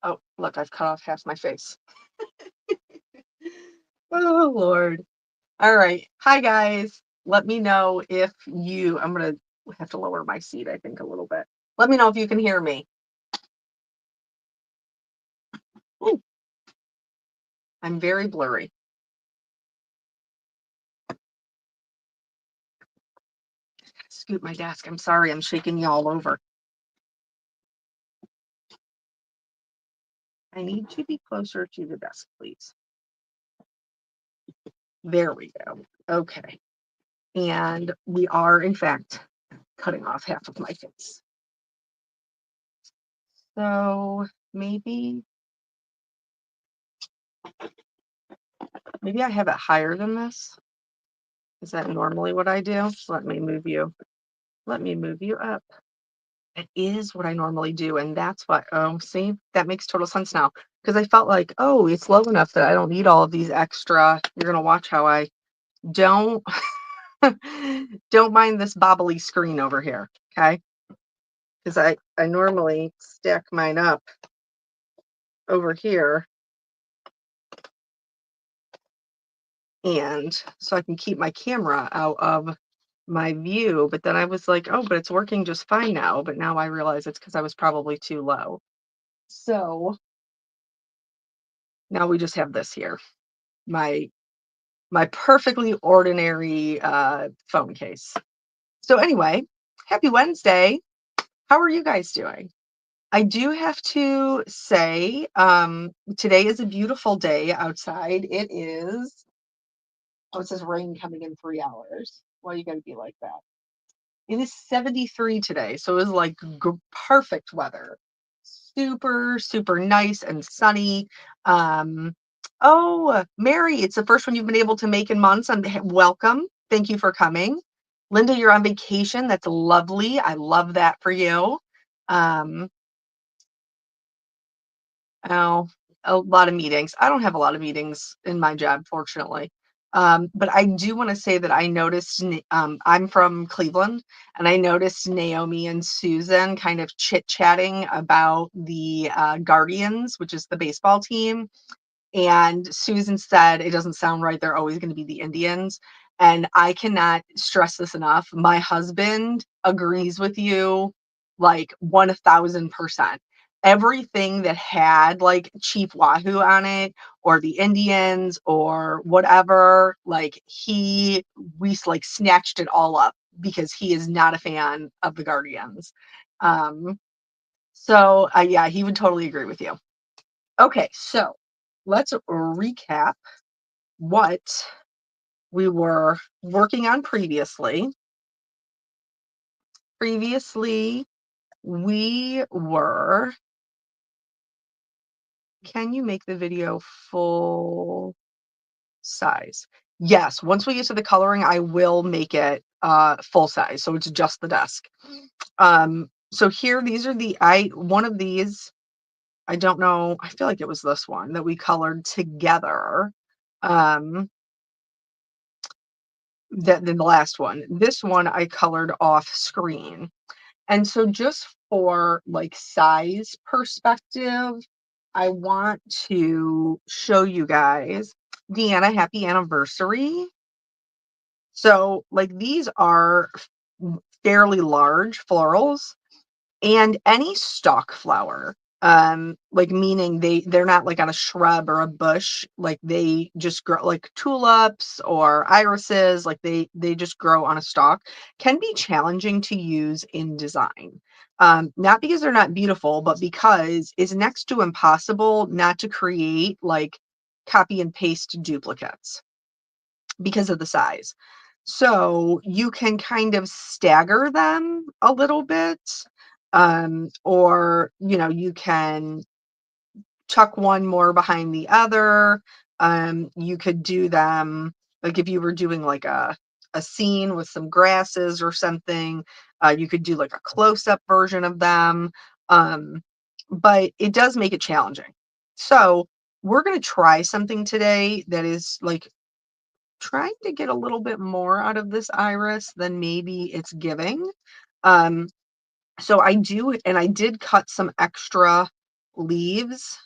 Oh, look, I've cut off half my face. Oh, Lord. All right. Hi, guys. Let me know if I'm going to have to lower my seat, I think, a little bit. Let me know if you can hear me. Ooh, I'm very blurry. Scoot my desk. I'm sorry. I'm shaking you all over. I need to be closer to the desk, please. There we go. Okay. And we are, in fact, cutting off half of my face. So maybe I have it higher than this. Is that normally what I do? Let me move you. Let me move you up. It is what I normally do. And that's what, oh, see, that makes total sense now. Because I felt like, oh, it's low enough that I don't need all of these extra. You're going to watch how I don't, don't mind this bobbly screen over here. Okay. Because I normally stack mine up over here. And so I can keep my camera out of my view, but then I was like, oh, but it's working just fine now. But now I realize it's because I was probably too low. So now we just have this here, my my perfectly ordinary phone case. So anyway, happy Wednesday. How are you guys doing? I do have to say, today is a beautiful day outside. It is, oh, it says rain coming in 3 hours. Why you gotta be like that? It is 73 today, so it was like perfect weather. Super, super nice and sunny. Um, oh, Mary, it's the first one you've been able to make in months. And welcome. Thank you for coming. Linda, you're on vacation. That's lovely. I love that for you. Um, oh, a lot of meetings. I don't have a lot of meetings in my job, fortunately. But I do want to say that I noticed, I'm from Cleveland, and I noticed Naomi and Susan kind of chit-chatting about the Guardians, which is the baseball team. And Susan said, it doesn't sound right. They're always going to be the Indians. And I cannot stress this enough. My husband agrees with you like 1000%. Everything that had like Chief Wahoo on it or the Indians or whatever, like we like snatched it all up because he is not a fan of the Guardians. Um, so yeah, he would totally agree with you. Okay, so let's recap what we were working on previously. Previously, we were, can you make the video full size? Yes, once we get to the coloring, I will make it full size, so it's just the desk. So here, these are one of these, I don't know, I feel like it was this one that we colored together. Than the last one. This one I colored off screen. And so just for like size perspective, I want to show you guys, Deanna, happy anniversary. So like these are fairly large florals. And any stalk flower, like meaning they're not like on a shrub or a bush, like they just grow like tulips or irises, like they just grow on a stalk, can be challenging to use in design. Not because they're not beautiful, but because it's next to impossible not to create like copy and paste duplicates because of the size. So you can kind of stagger them a little bit, or you can tuck one more behind the other. You could do them like if you were doing like a scene with some grasses or something, you could do like a close-up version of them. But it does make it challenging. So we're going to try something today that is like trying to get a little bit more out of this iris than maybe it's giving. Um, so I did cut some extra leaves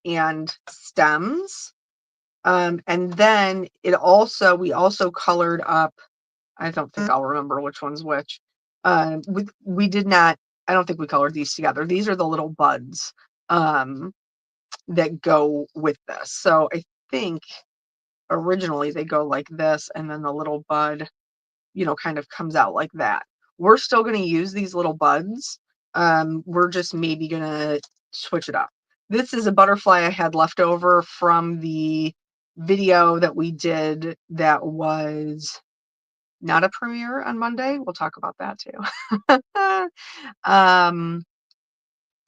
and stems. And then we also colored up, I don't think I'll remember which one's which. We did not, I don't think we colored these together. These are the little buds that go with this. So I think originally they go like this, and then the little bud, kind of comes out like that. We're still going to use these little buds. We're just maybe going to switch it up. This is a butterfly I had left over from the video that we did that was not a premiere on Monday. We'll talk about that too. um,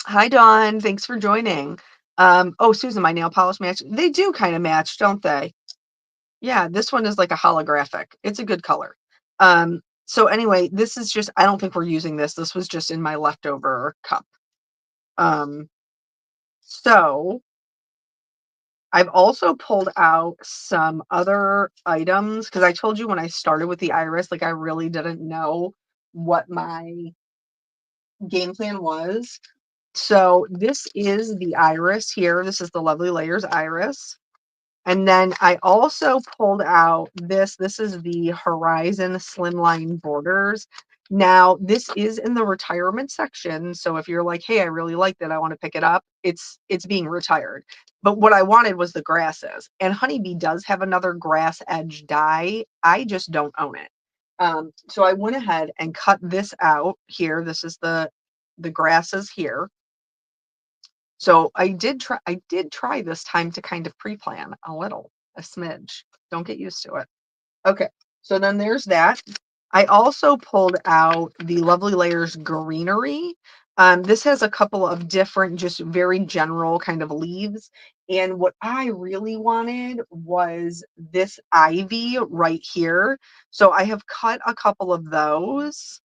Hi, Dawn. Thanks for joining. Oh, Susan, my nail polish match. They do kind of match, don't they? Yeah, this one is like a holographic. It's a good color. So anyway, this is just, I don't think we're using this. This was just in my leftover cup. Um, so I've also pulled out some other items because I told you when I started with the iris, like I really didn't know what my game plan was. So this is the iris here. This is the Lovely Layers iris. And then I also pulled out this. This is the Horizon Slimline Borders. Now, this is in the retirement section. So if you're like, hey, I really like that, I want to pick it up, it's being retired. But what I wanted was the grasses. And Honeybee does have another grass edge die. I just don't own it. So I went ahead and cut this out here. This is the grasses here. So I did try this time to kind of pre-plan a smidge. Don't get used to it. Okay, so then there's that. I also pulled out the Lovely Layers greenery. This has a couple of different, just very general kind of leaves. And what I really wanted was this ivy right here. So I have cut a couple of those.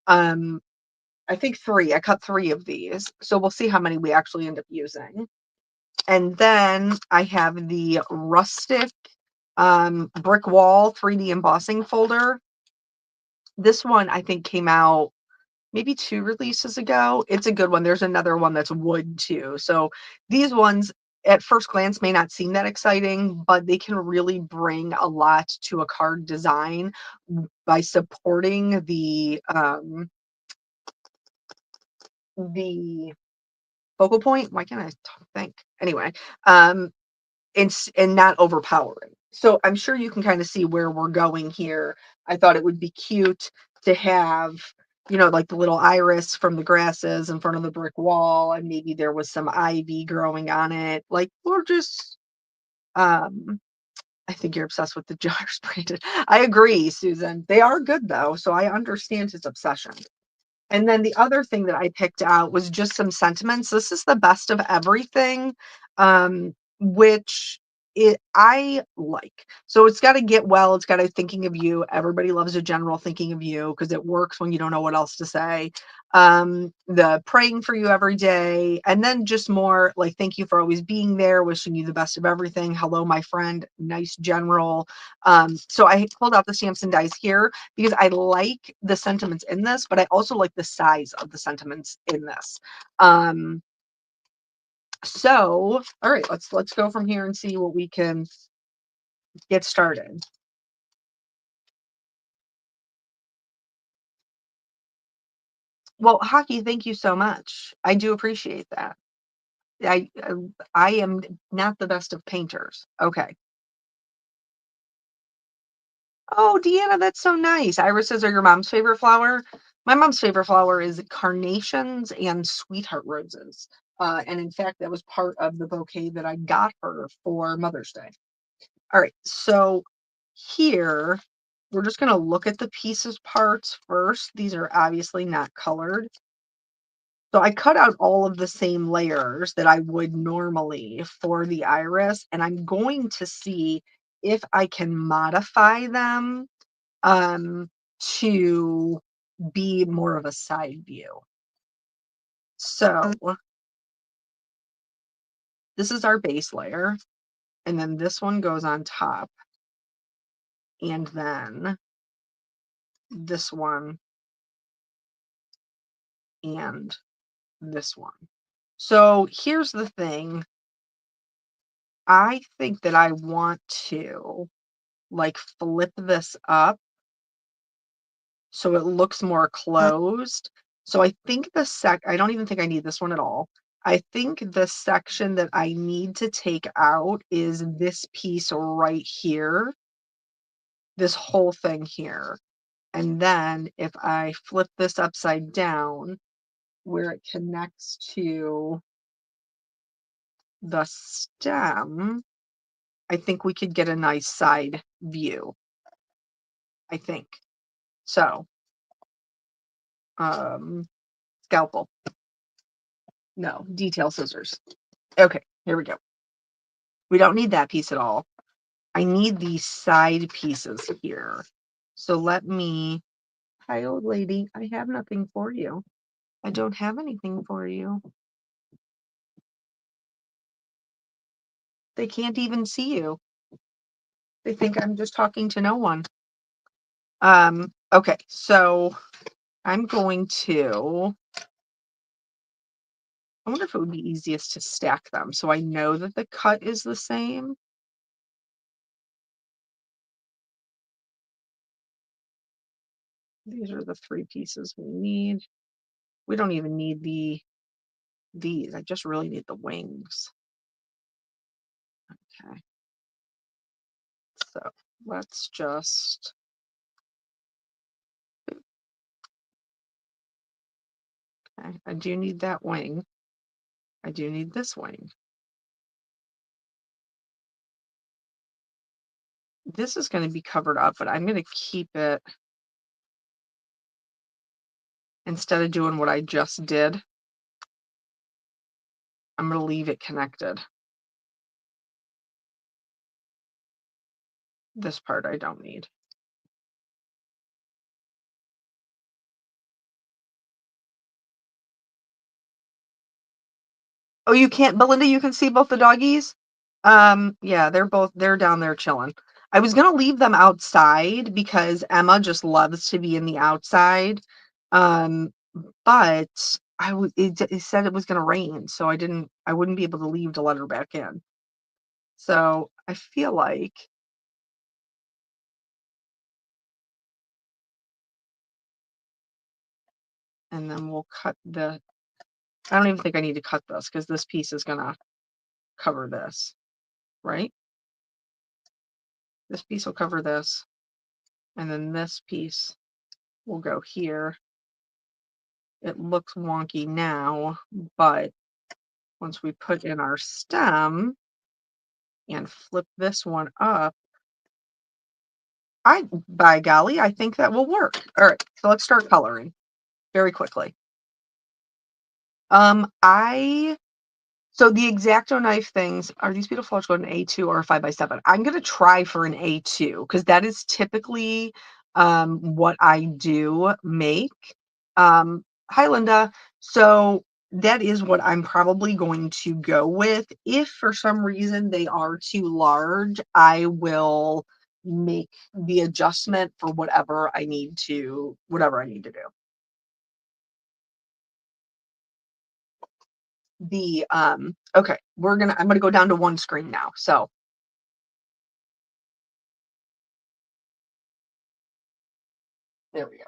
Um, I think three. I cut three of these. So we'll see how many we actually end up using. And then I have the rustic brick wall 3D embossing folder. This one I think came out maybe 2 releases ago. It's a good one. There's another one that's wood too. So these ones at first glance may not seem that exciting, but they can really bring a lot to a card design by supporting the focal point. Why can't I think? Anyway, and not overpowering. So I'm sure you can kind of see where we're going here. I thought it would be cute to have, like the little iris from the grasses in front of the brick wall, and maybe there was some ivy growing on it. Like we're just, I think you're obsessed with the jars, Brandon. I agree, Susan. They are good though, so I understand his obsession. And then the other thing that I picked out was just some sentiments. This is the best of everything, which I like. So it's got to get well. It's got a thinking of you. Everybody loves a general thinking of you because it works when you don't know what else to say. The praying for you every day. And then just more like, thank you for always being there, wishing you the best of everything. Hello, my friend. Nice general. So I pulled out the stamps and dies here because I like the sentiments in this, but I also like the size of the sentiments in this. So, all right, let's go from here and see what we can get started. Well, Hockey, thank you so much. I do appreciate that. I I am not the best of painters. Okay. Oh, Deanna, that's so nice. Irises are your mom's favorite flower. My mom's favorite flower is carnations and sweetheart roses. And in fact, that was part of the bouquet that I got her for Mother's Day. All right, so here we're just going to look at the pieces parts first. These are obviously not colored. So I cut out all of the same layers that I would normally for the iris, and I'm going to see if I can modify them to be more of a side view. So this is our base layer, and then this one goes on top, and then this one and this one. So here's the thing. I think that I want to like flip this up so it looks more closed. So I think I don't even think I need this one at all. I think the section that I need to take out is this piece right here, this whole thing here. And then if I flip this upside down where it connects to the stem, I think we could get a nice side view, I think. So, scalpel. No, detail scissors. Okay, here we go. We don't need that piece at all. I need these side pieces here. So let me, hi old lady, I have nothing for you. I don't have anything for you. They can't even see you. They think I'm just talking to no one. Okay, so I'm going to, I wonder if it would be easiest to stack them so I know that the cut is the same. These are the 3 pieces we need. We don't even need these. I just really need the wings. Okay. So let's just, okay, I do need that wing. I do need this wing. This is going to be covered up, but I'm going to keep it, instead of doing what I just did, I'm going to leave it connected. This part I don't need. Oh, you can't, Belinda, you can see both the doggies? Yeah, they're down there chilling. I was gonna leave them outside because Emma just loves to be in the outside. Um, but it said it was gonna rain, so I wouldn't be able to leave to let her back in. So I feel like, and then we'll cut I don't even think I need to cut this because this piece is gonna cover this, right? This piece will cover this, and then this piece will go here. It looks wonky now, but once we put in our stem and flip this one up, by golly, I think that will work. All right, so let's start coloring very quickly. I So the X-Acto knife things, are these beautiful flowers going an A2 or a 5x7? I'm gonna try for an A2 because that is typically what I do make. Hi Linda. So that is what I'm probably going to go with. If for some reason they are too large, I will make the adjustment for whatever I need to do. Okay, I'm gonna go down to one screen now. So there we go.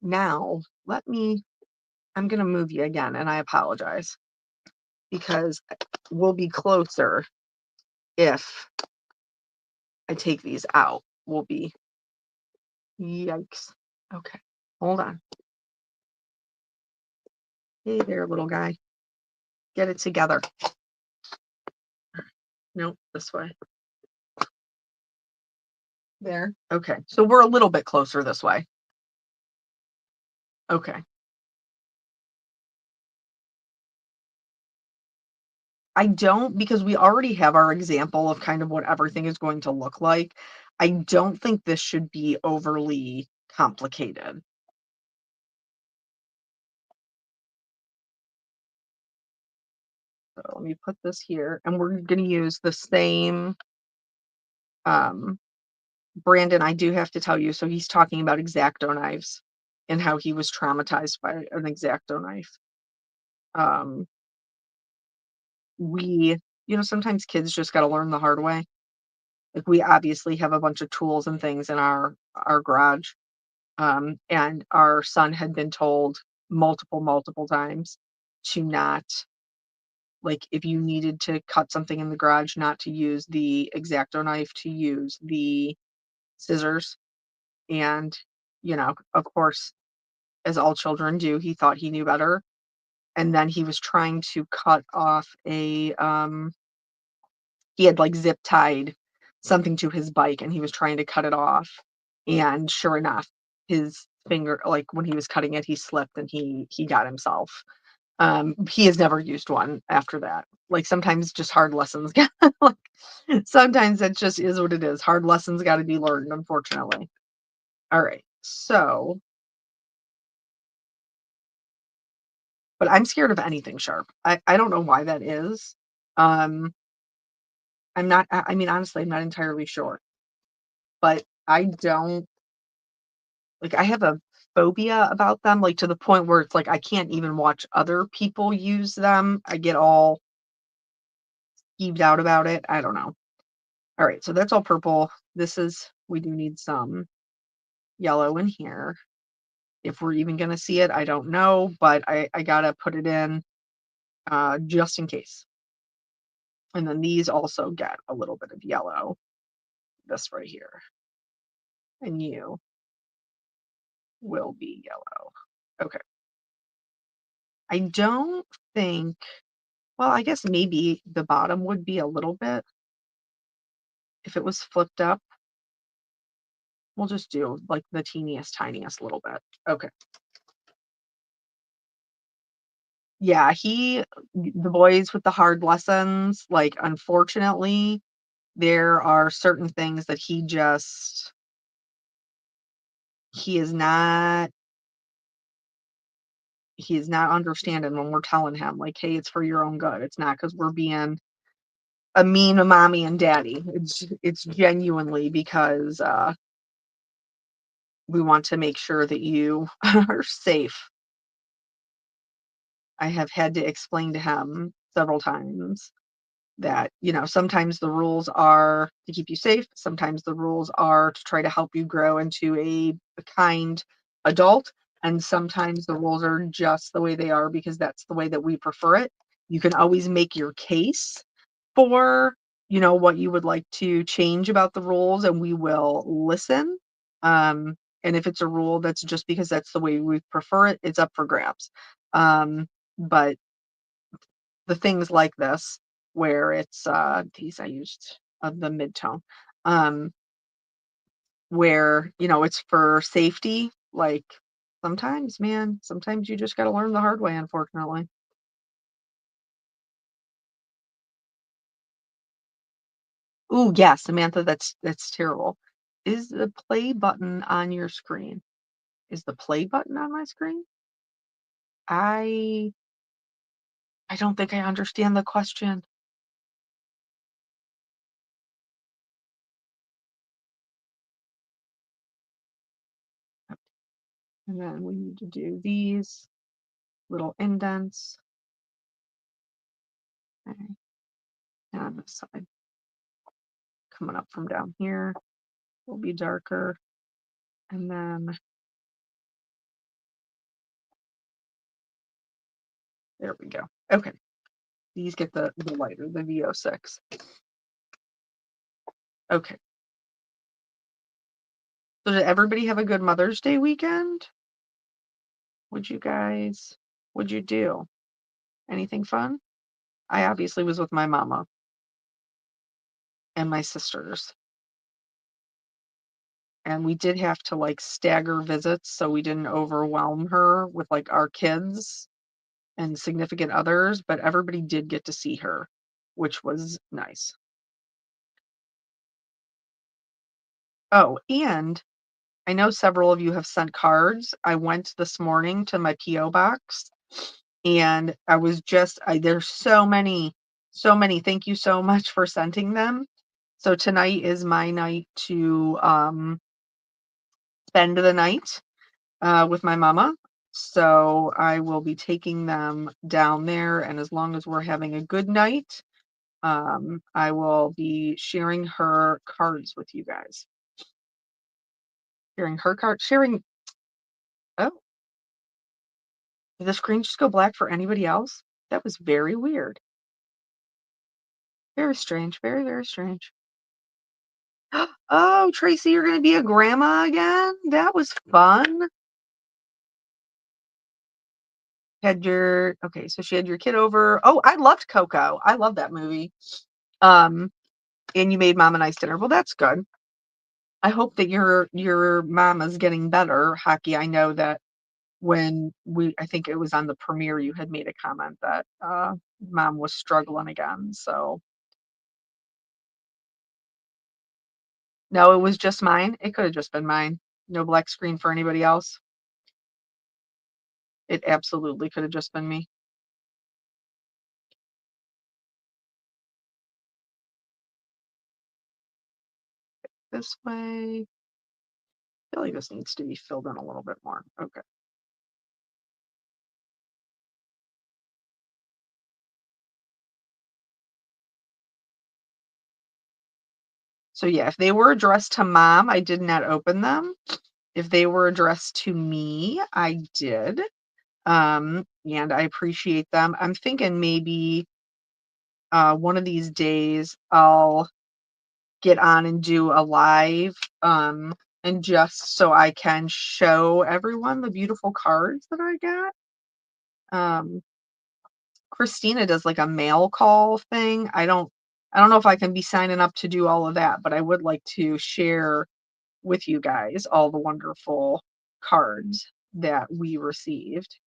Now, I'm going to move you again, and I apologize because we'll be closer if I take these out. Yikes. Okay, hold on. Hey there, little guy. Get it together. Nope, this way. There. Okay, so we're a little bit closer this way. Okay. I don't, because we already have our example of kind of what everything is going to look like. I don't think this should be overly complicated. So let me put this here, and we're going to use the same, um, Brandon, I do have to tell you, so he's talking about X-Acto knives. and how he was traumatized by an X-Acto knife. Um, we sometimes kids just gotta learn the hard way. Like, we obviously have a bunch of tools and things in our garage, and our son had been told multiple, multiple times to not like, if you needed to cut something in the garage, not to use the X-Acto knife, to use the scissors, and, of course, as all children do, he thought he knew better, and then he was trying to cut off he had, like, zip tied something to his bike, and he was trying to cut it off, and sure enough, his finger like, when he was cutting it, he slipped and he got himself. He has never used one after that. Like, sometimes just hard lessons like, sometimes it just is what it is. Hard lessons gotta be learned, unfortunately. Alright, so but I'm scared of anything sharp. I don't know why that is. Um, I mean, honestly, I'm not entirely sure, but I don't like, I have a phobia about them, like, to the point where it's like I can't even watch other people use them. I get all skeeved out about it. I don't know. Alright, so that's all purple. We do need some yellow in here. If we're even gonna see it, I don't know, but I gotta put it in, just in case. And then these also get a little bit of yellow, this right here, and you will be yellow. Okay. I don't think well, I guess maybe the bottom would be a little bit if it was flipped up. We'll just do, like, the teeniest, tiniest little bit. Okay. Yeah, the boys with the hard lessons, like, unfortunately, there are certain things that he is not understanding when we're telling him, like, "Hey, it's for your own good. It's not because 'cause we're being a mean mommy and daddy. It's genuinely because, we want to make sure that you are safe." I have had to explain to him several times that, sometimes the rules are to keep you safe, sometimes the rules are to try to help you grow into a kind adult, and sometimes the rules are just the way they are because that's the way that we prefer it. You can always make your case for, what you would like to change about the rules, and we will listen. And if it's a rule that's just because that's the way we prefer it, it's up for grabs. But the things like this where it's, these I used, the mid-tone, um, where, it's for safety, like, sometimes, man, sometimes you just gotta learn the hard way, unfortunately. Ooh, yeah, Samantha, that's terrible. Is the play button on your screen? Is the play button on my screen? I I don't think I understand the question. And then we need to do these little indents, okay, and on this side, coming up from down here will be darker, and then there we go. Okay, these get the lighter, the VO6. Okay, so did everybody have a good Mother's Day weekend? Would you guys What'd you do? Anything fun? I obviously was with my mama and my sisters, and we did have to, like, stagger visits so we didn't overwhelm her with, like, our kids and significant others, but everybody did get to see her, which was nice. Oh, and I know several of you have sent cards. I went this morning to my PO box and I was just there's so many. Thank you so much for sending them. So tonight is my night to spend the night. with my mama. So I will be taking them down there, and as long as we're having a good night, I will be sharing her cards with you guys. Sharing her card, sharing. Oh, did the screen just go black for anybody else? That was very weird. Very strange. Very, very strange. Oh, Tracy, you're going to be a grandma again? That was fun. Okay, so she had your kid over. Oh, I loved Coco. I love that movie. Um, and you made mom a nice dinner. Well, that's good. I hope that your mom is getting better, Hockey. I know that I think it was on the premiere, you had made a comment that mom was struggling again. So no, it was just mine. It could have just been mine. No black screen for anybody else. It absolutely could have just been me. This way. I feel like this needs to be filled in a little bit more. Okay. So yeah, if they were addressed to mom, I did not open them. If they were addressed to me, I did. And I appreciate them. I'm thinking maybe one of these days I'll get on and do a live, and just so I can show everyone the beautiful cards that I got. Um, Christina does like a mail call thing. I don't know if I can be signing up to do all of that, but I would like to share with you guys all the wonderful cards that we received.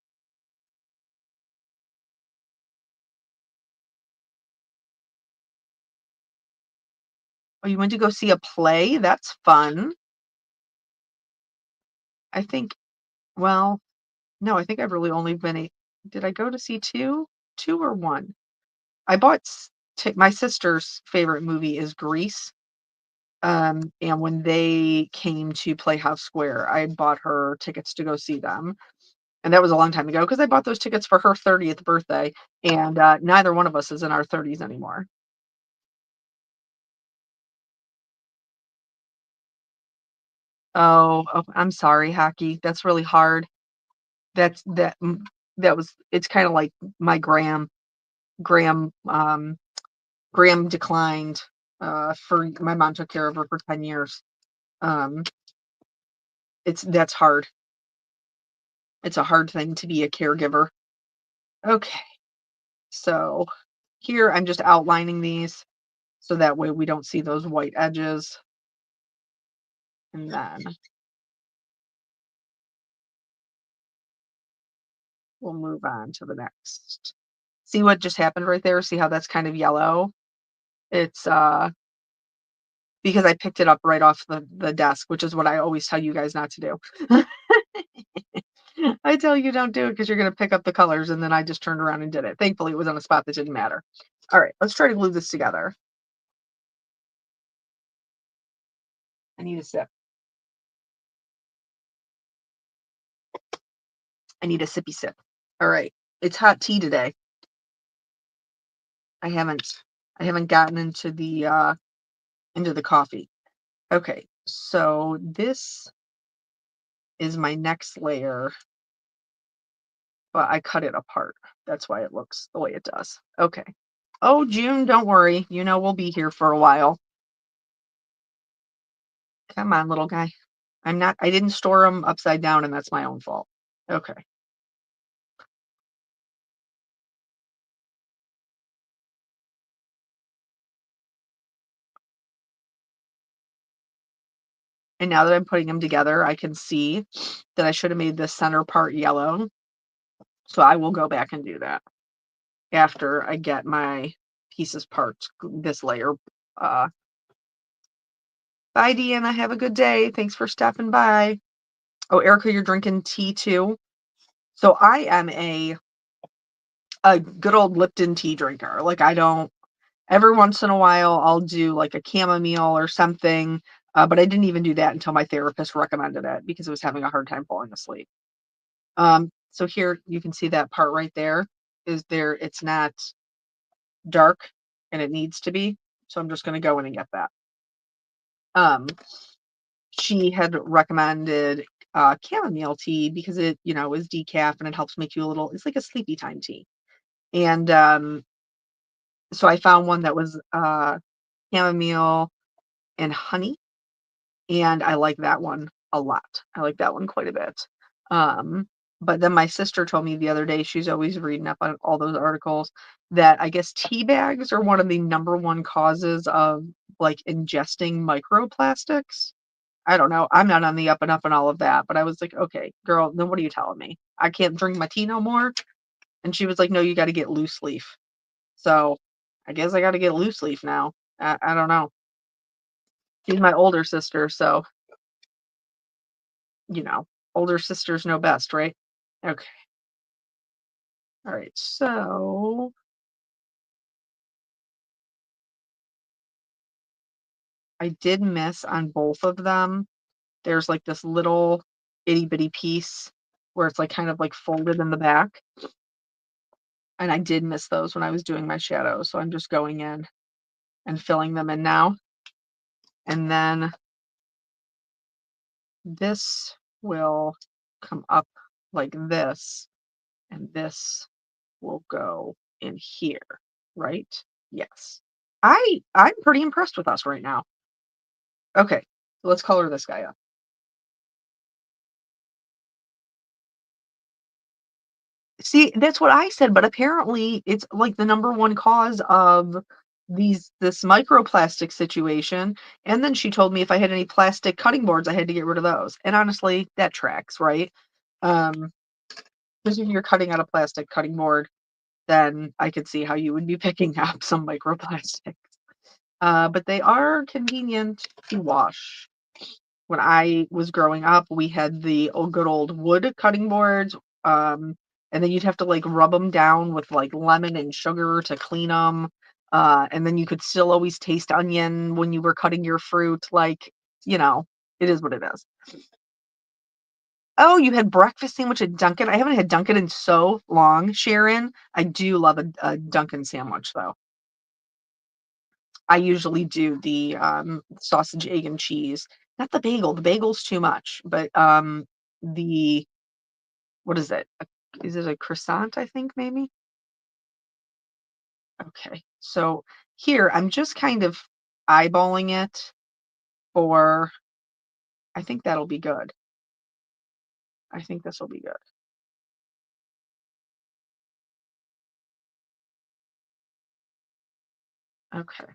Oh, you went to go see a play? That's fun. I think, well, no, I think I've really only been did I go to see two? Two or one? I bought my sister's favorite movie is Grease. And when they came to Playhouse Square, I bought her tickets to go see them. And that was a long time ago because I bought those tickets for her 30th birthday. And neither one of us is in our 30s anymore. Oh, I'm sorry, Hockey. That's really hard. That's that. That was. It's kind of like my Graham. Graham declined. For my mom took care of her for 10 years. Um, that's hard. It's a hard thing to be a caregiver. Okay, so here I'm just outlining these so that way we don't see those white edges, and then we'll move on to the next. See what just happened right there? See how that's kind of yellow? It's because I picked it up right off the desk, which is what I always tell you guys not to do. I tell you don't do it because you're gonna pick up the colors, and then I just turned around and did it. Thankfully, it was on a spot that didn't matter. All right, let's try to glue this together. I need a sip. I need a sippy sip. All right, it's hot tea today. I haven't I haven't gotten into the coffee. Okay, so this is my next layer, but I cut it apart. That's why it looks the way it does. Okay. Oh, June, don't worry. We'll be here for a while. Come on, little guy. I didn't store them upside down, and that's my own fault. Okay. And now that I'm putting them together, I can see that I should have made this center part yellow. So I will go back and do that after I get my pieces parts, this layer. Bye, Deanna. Have a good day. Thanks for stopping by. Oh, Erica, you're drinking tea too? So I am a good old Lipton tea drinker. Like, I don't, every once in a while I'll do like a chamomile or something. But I didn't even do that until my therapist recommended it because I was having a hard time falling asleep. So here you can see that part right there is there. It's not dark and it needs to be. So I'm just going to go in and get that. Um, she had recommended chamomile tea because it, is decaf and it helps make you a little, it's like a sleepy time tea. And so I found one that was chamomile and honey. And I like that one a lot. I like that one quite a bit. Um, but then my sister told me the other day, she's always reading up on all those articles, that I guess tea bags are one of the number one causes of like ingesting microplastics. I don't know. I'm not on the up and up and all of that, but I was like, okay, girl, then what are you telling me? I can't drink my tea no more. And she was like, no, you got to get loose leaf. So I guess I got to get loose leaf now. I don't know. She's my older sister, so older sisters know best, right? Okay. All right. So I did miss on both of them. There's like this little itty bitty piece where it's like kind of like folded in the back. And I did miss those when I was doing my shadows. So I'm just going in and filling them in now. And then this will come up like this. And this will go in here, right? Yes. I'm pretty impressed with us right now. Okay, let's color this guy up. See, that's what I said, but apparently it's like the number one cause of this microplastic situation. And then she told me if I had any plastic cutting boards, I had to get rid of those. And honestly, that tracks, right? Um, because if you're cutting out a plastic cutting board, then I could see how you would be picking up some microplastic. But they are convenient to wash. When I was growing up, we had the good old wood cutting boards, and then you'd have to, like, rub them down with, like, lemon and sugar to clean them, and then you could still always taste onion when you were cutting your fruit, like, you know, it is what it is. Oh, you had breakfast sandwich at Dunkin'? I haven't had Dunkin' in so long, Sharon. I do love a Dunkin' sandwich, though. I usually do the, sausage, egg, and cheese. Not the bagel's too much, but, the what is it? Is it a croissant, I think, maybe? Okay. So here, I'm just kind of eyeballing it for I think that'll be good. I think this will be good. Okay.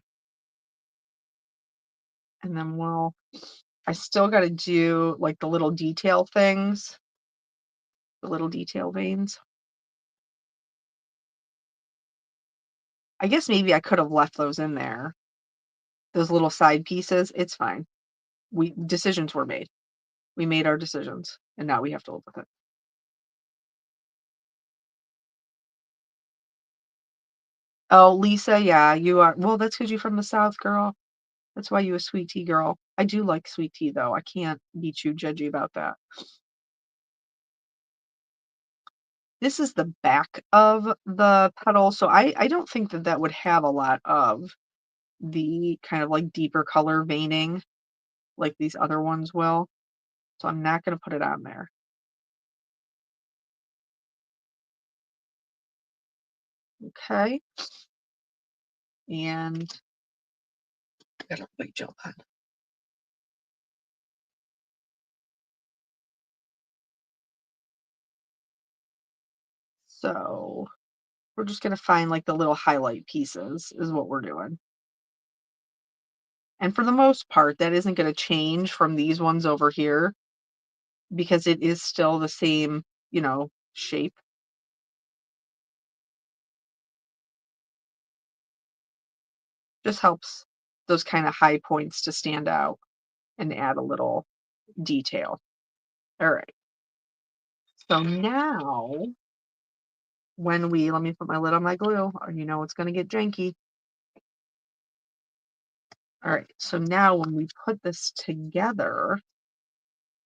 And then I still gotta do, like, the little detail things, the little detail veins. I guess maybe I could have left those in there, those little side pieces. It's fine. Decisions were made. We made our decisions, and now we have to live with it. Oh, Lisa, yeah, you are well, that's because 'cause you're from the South, girl. That's why you a sweet tea girl. I do like sweet tea, though. I can't be too judgy about that. This is the back of the petal, so I don't think that that would have a lot of the kind of, like, deeper color veining like these other ones will, so I'm not gonna put it on there. Okay, and got a white gel pen. So, we're just gonna find, like, the little highlight pieces is what we're doing. And for the most part, that isn't gonna change from these ones over here because it is still the same, shape. Just helps those kinda high points to stand out and add a little detail. Alright. So now let me put my lid on my glue, or it's gonna get janky. All right, so now when we put this together,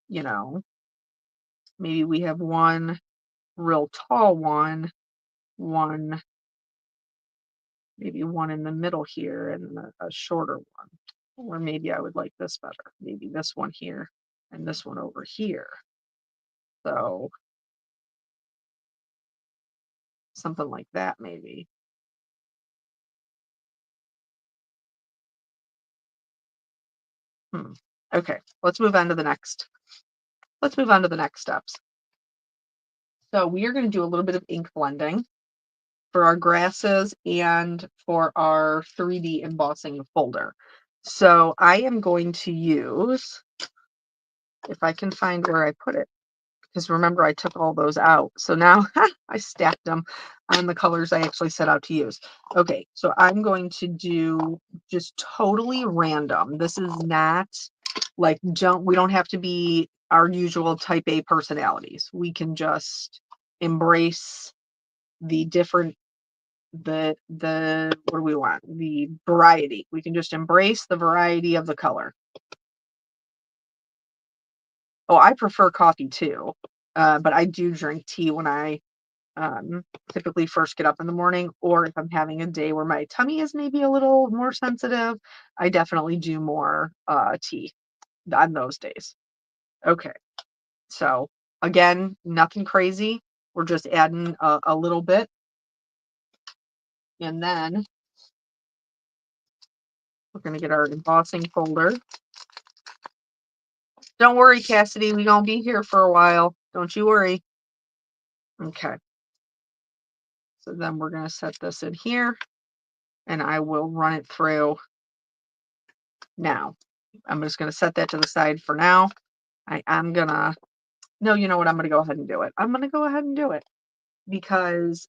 you know, maybe we have one real tall one, one, maybe one in the middle here, and a shorter one. Or maybe I would like this better. Maybe this one here and this one over here. So something like that, maybe. Hmm. Okay, let's move on to the next. Let's move on to the next steps. So we are going to do a little bit of ink blending for our grasses and for our 3D embossing folder. So I am going to use, if I can find where I put it, because remember I took all those out. So now I stacked them on the colors I actually set out to use. Okay, so I'm going to do just totally random. This is not like, we don't have to be our usual type A personalities. We can just embrace the different, the what do we want? The variety. We can just embrace the variety of the color. Oh, I prefer coffee too. But I do drink tea when I typically first get up in the morning, or if I'm having a day where my tummy is maybe a little more sensitive, I definitely do more tea on those days. Okay, so again, nothing crazy. We're just adding a little bit, and then we're gonna get our embossing folder. Don't worry, Cassidy, we're gonna be here for a while. Don't you worry. Okay, so then we're gonna set this in here, and I will run it through now. I'm just gonna set that to the side for now. I am gonna, no, you know what? I'm gonna go ahead and do it. I'm gonna go ahead and do it because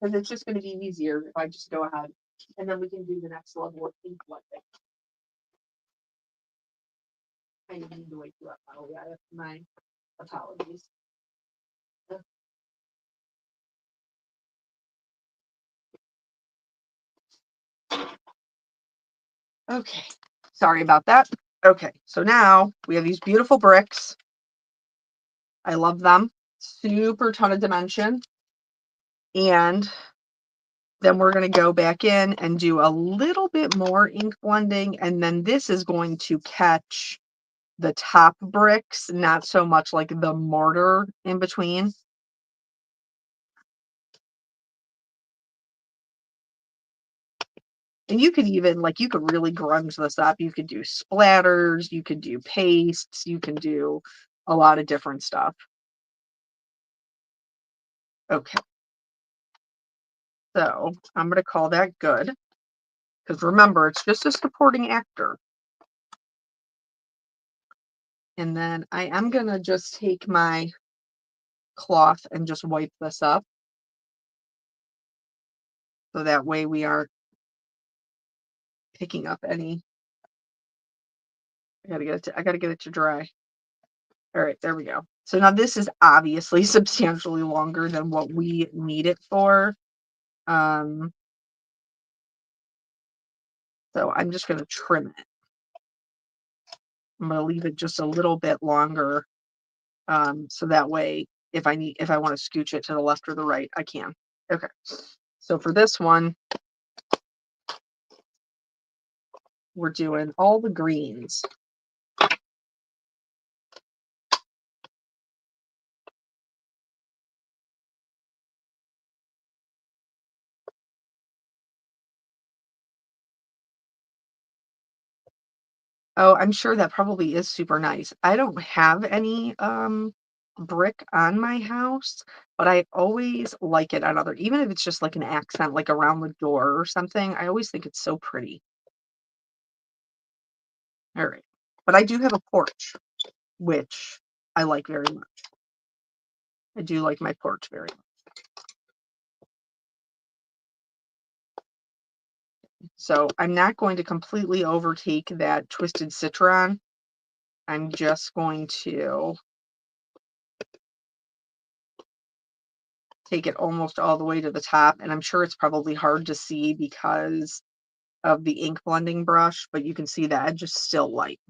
it's just gonna be easier if I just go ahead and then we can do the next level of ink blending. I need to wake you up, Holly. I have my apologies. Okay, sorry about that. Okay, so now we have these beautiful bricks. I love them. Super ton of dimension. And then we're going to go back in and do a little bit more ink blending. And then this is going to catch the top bricks, not so much like the mortar in between. And you could even, like, you could really grunge this up. You could do splatters, you could do pastes, you can do a lot of different stuff. Okay. So I'm going to call that good. Because remember, it's just a supporting actor. And then I am going to just take my cloth and just wipe this up. So that way we aren't picking up any. I gotta get it to dry. All right, there we go. So now this is obviously substantially longer than what we need it for. So I'm just gonna trim it. I'm gonna leave it just a little bit longer. So that way if I want to scooch it to the left or the right, I can. Okay. So for this one, we're doing all the greens. Oh, I'm sure that probably is super nice. I don't have any brick on my house, but I always like it on other, even if it's just like an accent, like around the door or something. I always think it's so pretty. All right. But I do have a porch, which I like very much. I do like my porch very much. So I'm not going to completely overtake that twisted citron. I'm just going to take it almost all the way to the top, and I'm sure it's probably hard to see because of the ink blending brush, but you can see the edge is still light.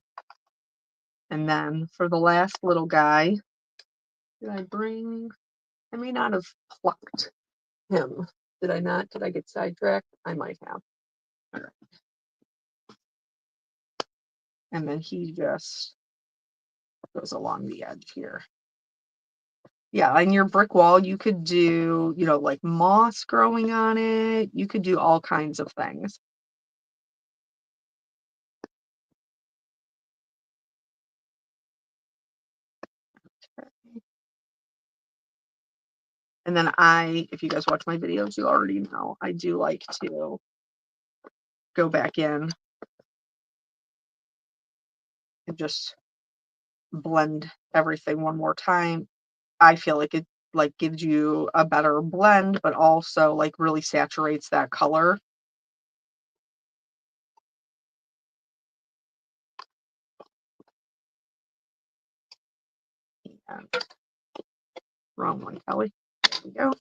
And then for the last little guy, did I bring, I may not have plucked him. Did I not? Did I get sidetracked? I might have. All right. And then he just goes along the edge here. Yeah, on your brick wall, you could do, like moss growing on it. You could do all kinds of things. And then if you guys watch my videos, you already know I do like to go back in and just blend everything one more time. I feel like it like gives you a better blend, but also like really saturates that color. And wrong one, Kelly. There we go.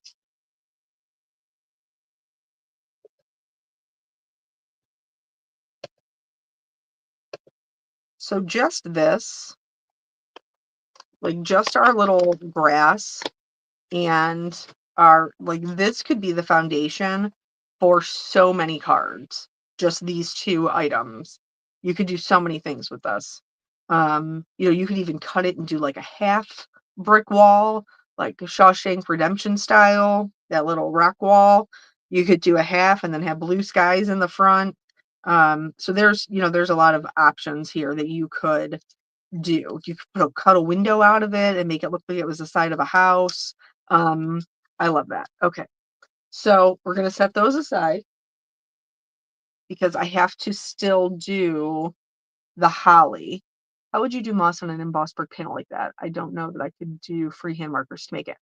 So just this, like just our little grass and this could be the foundation for so many cards. Just these two items. You could do so many things with this. You could even cut it and do like a half brick wall, like a Shawshank Redemption style, that little rock wall. You could do a half and then have blue skies in the front. So there's a lot of options here that you could do. You could cut a window out of it and make it look like it was the side of a house. Um, I love that. Okay. So we're going to set those aside because I have to still do the holly. How would you do moss on an embossed brick panel like that? I don't know that I could do freehand markers to make it.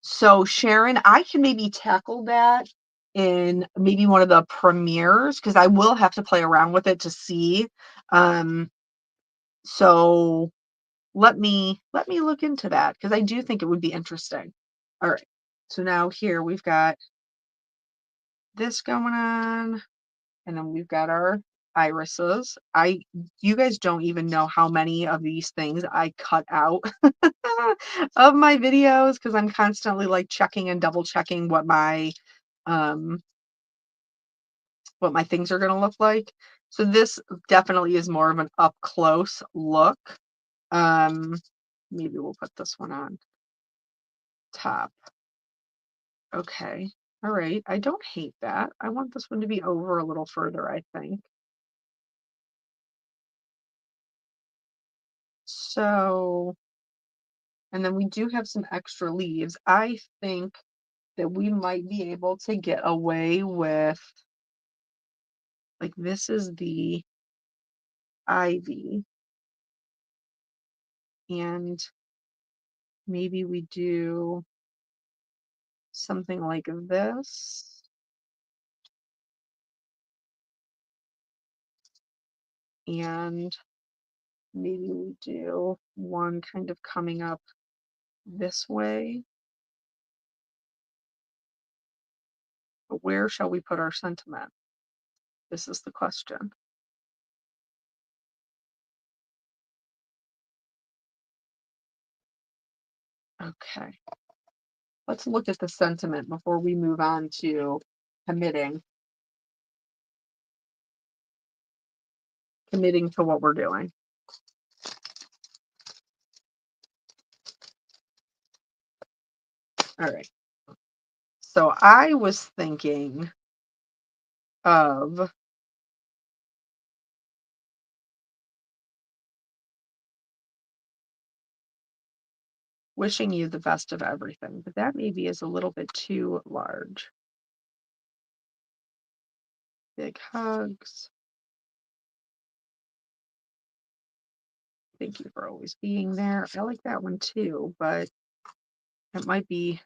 So Sharon, I can maybe tackle that in maybe one of the premieres because I will have to play around with it to see. So let me look into that because I do think it would be interesting. All right. So now here we've got this going on, and then we've got our irises. You guys don't even know how many of these things I cut out of my videos because I'm constantly like checking and double checking um what my things are gonna look like. So this definitely is more of an up close look. Um, Maybe we'll put this one on top. Okay. All right. I don't hate that. I want this one to be over a little further, I think. So, and then we do have some extra leaves. I think that we might be able to get away with, like, this is the ivy, and maybe we do something like this. And maybe we do one kind of coming up this way. But where shall we put our sentiment? This is the question. Okay. Let's look at the sentiment before we move on to committing. Committing to what we're doing. All right. So I was thinking of wishing you the best of everything, but that maybe is a little bit too large. Big hugs. Thank you for always being there. I like that one too, but it might be.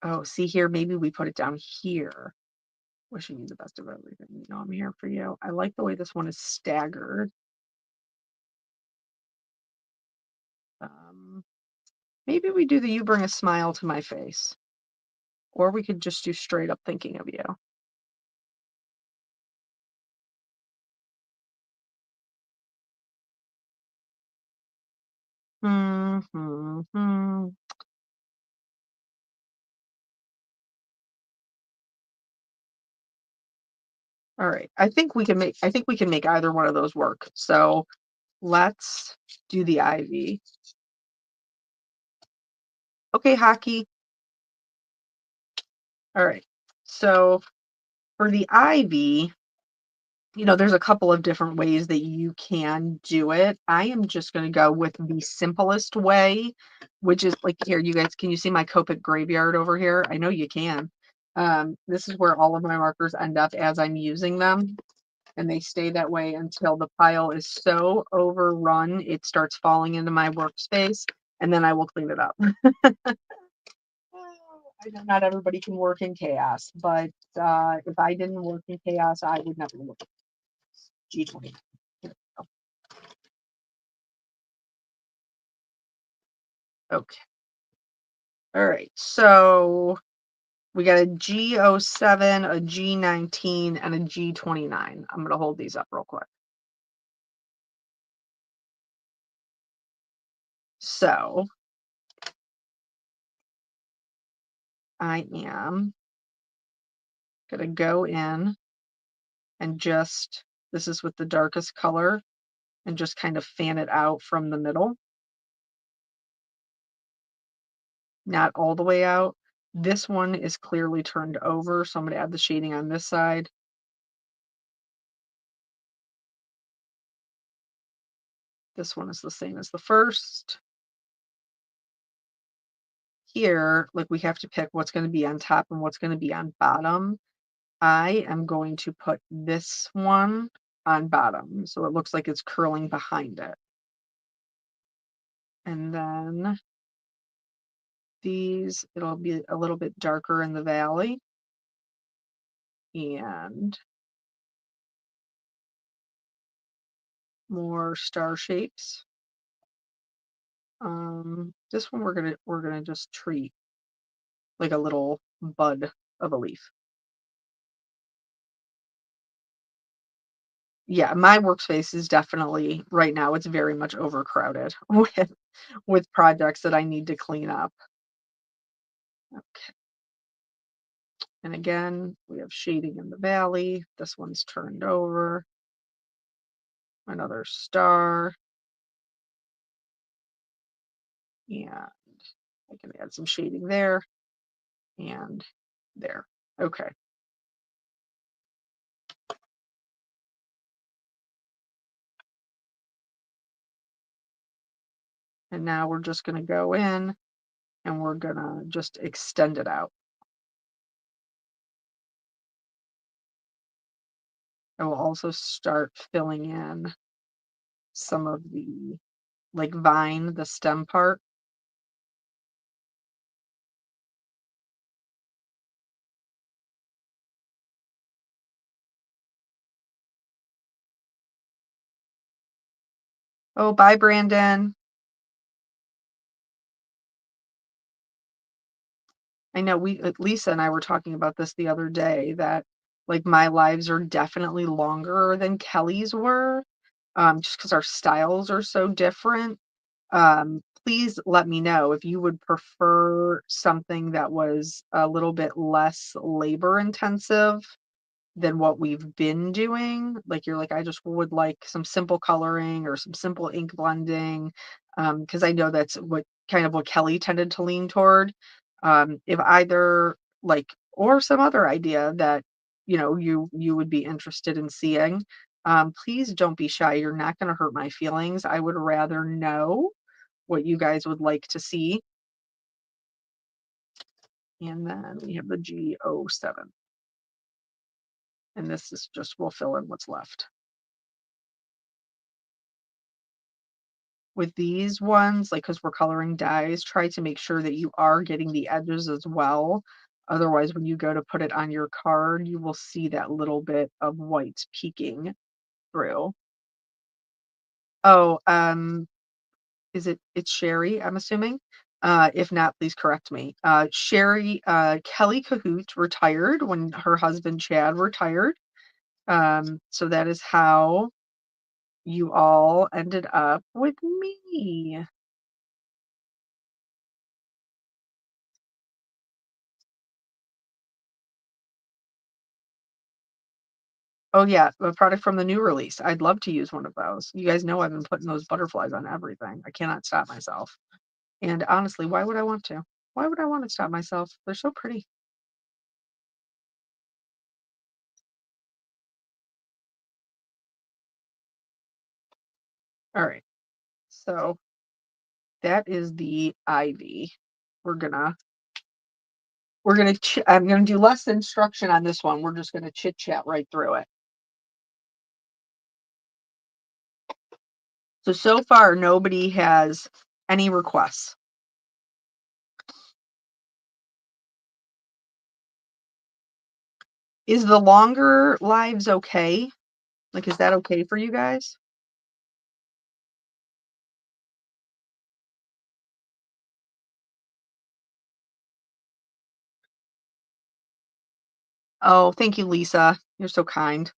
Oh, see here, maybe we put it down here. Wishing you the best of everything. I'm here for you. I like the way this one is staggered. Maybe we do the "You Bring a Smile to My Face," or we could just do straight up thinking of you. Hmm, hmm, hmm. All right. I think we can make either one of those work. So let's do the ivy. Okay, hockey. All right. So for the ivy, there's a couple of different ways that you can do it. I am just going to go with the simplest way, which is like here, you guys, can you see my Copic graveyard over here? I know you can. This is where all of my markers end up as I'm using them, and they stay that way until the pile is so overrun, it starts falling into my workspace, and then I will clean it up. I know not everybody can work in chaos, but if I didn't work in chaos, I would never look at G20. Okay. All right. So we got a G07, a G19, and a G29. I'm going to hold these up real quick. So I am going to go in and this is with the darkest color, and just kind of fan it out from the middle, not all the way out. This one is clearly turned over, so I'm going to add the shading on this side. This one is the same as the first. Here, like we have to pick what's going to be on top and what's going to be on bottom. I am going to put this one on bottom, so it looks like it's curling behind it. And then it'll be a little bit darker in the valley. And more star shapes. This one we're gonna just treat like a little bud of a leaf. Yeah, my workspace is definitely right now, it's very much overcrowded with projects that I need to clean up. Okay. And again, we have shading in the valley. This one's turned over. Another star. And I can add some shading there and there. Okay. And now we're just going to go in and we're going to just extend it out. I will also start filling in some of the like vine, the stem part. Oh, bye, Brandon. I know Lisa and I were talking about this the other day that like my lives are definitely longer than Kelly's were, just because our styles are so different. Please let me know if you would prefer something that was a little bit less labor intensive than what we've been doing. Like you're like, I just would like some simple coloring or some simple ink blending. Because I know that's what Kelly tended to lean toward. If either like or some other idea that you would be interested in seeing, please don't be shy. You're not going to hurt my feelings. I would rather know what you guys would like to see. And then we have the G07. And this is just, we'll fill in what's left. With these ones, like, because we're coloring dyes, try to make sure that you are getting the edges as well. Otherwise, when you go to put it on your card, you will see that little bit of white peeking through. Oh, it's Sherry, I'm assuming. If not, please correct me. Sherry Kelly Cahoot retired when her husband Chad retired. So that is how you all ended up with me. Oh yeah, a product from the new release. I'd love to use one of those. You guys know I've been putting those butterflies on everything. I cannot stop myself. And honestly, why would I want to? Why would I want to stop myself? They're so pretty. All right. So that is the ivy. We're gonna I'm gonna do less instruction on this one. We're just gonna chit chat right through it. So far nobody has any requests. Is the longer lives okay? Like, is that okay for you guys? Oh, thank you, Lisa. You're so kind.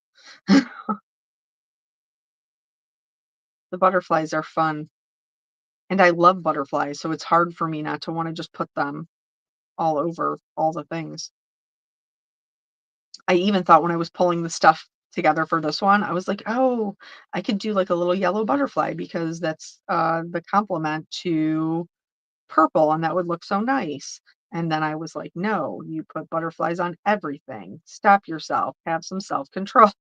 The butterflies are fun, and I love butterflies, so it's hard for me not to wanna just put them all over all the things. I even thought when I was pulling the stuff together for this one, I was like, "Oh, I could do, like, a little yellow butterfly because that's, the complement to purple, and that would look so nice." And then I was like, "No, you put butterflies on everything. Stop yourself. Have some self-control."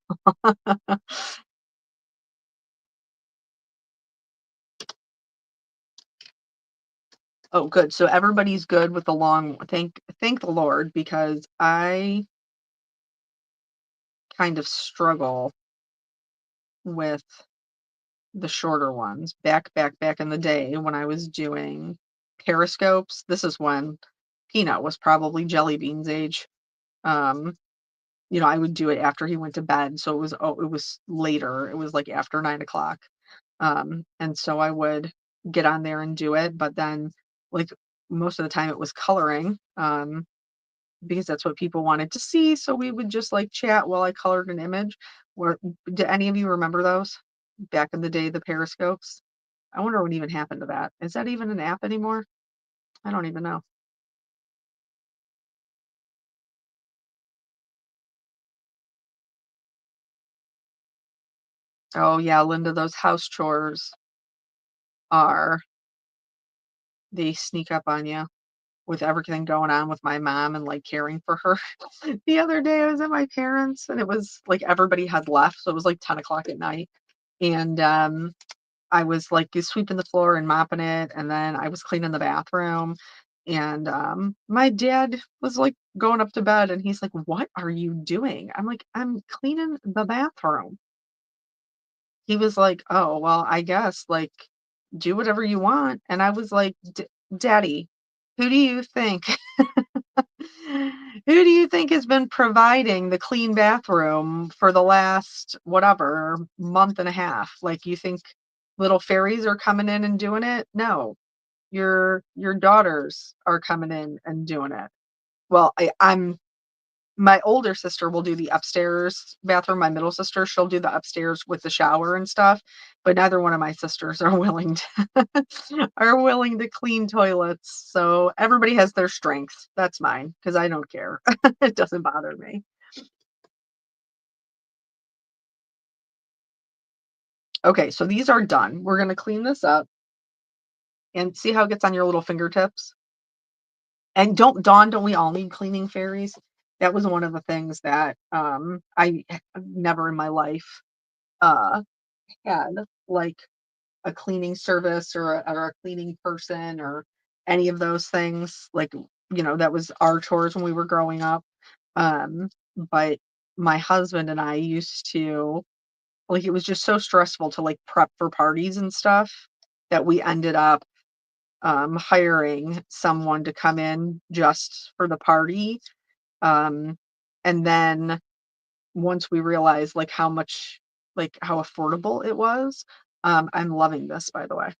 Oh, good. So everybody's good with the long thank the Lord because I kind of struggle with the shorter ones. Back in the day when I was doing periscopes, this is when Peanut was probably Jelly Bean's age. Um, I would do it after he went to bed, so it was later. It was like after 9 o'clock. And so I would get on there and do it, but then like most of the time it was coloring. Because that's what people wanted to see. So we would just like chat while I colored an image. Where do any of you remember those back in the day, the periscopes? I wonder what even happened to that. Is that even an app anymore? I don't even know. Oh yeah, Linda, those house chores are they sneak up on you with everything going on with my mom and like caring for her. The other day I was at my parents and it was like everybody had left. So it was like 10 o'clock at night. And I was, like, sweeping the floor and mopping it, and then I was cleaning the bathroom, and, my dad was, like, going up to bed, and he's like, "What are you doing?" I'm like, "I'm cleaning the bathroom." He was like, "Oh, well, I guess, like, do whatever you want," and I was like, Daddy, who do you think who do you think has been providing the clean bathroom for the last, whatever, month and a half? Like, you think little fairies are coming in and doing it? No, your daughters are coming in and doing it. Well, I'm my older sister will do the upstairs bathroom. My middle sister, she'll do the upstairs with the shower and stuff, but neither one of my sisters are willing to are willing to clean toilets. So everybody has their strengths. That's mine because I don't care. It doesn't bother me. Okay, so these are done. We're gonna clean this up and see how it gets on your little fingertips. And don't we all need cleaning fairies? That was one of the things that I never in my life uh had like a cleaning service or a cleaning person or any of those things. Like, that was our chores when we were growing up. But my husband and I used to like it was just so stressful to like prep for parties and stuff that we ended up hiring someone to come in just for the party. Um, and then once we realized like how affordable it was, I'm loving this by the way.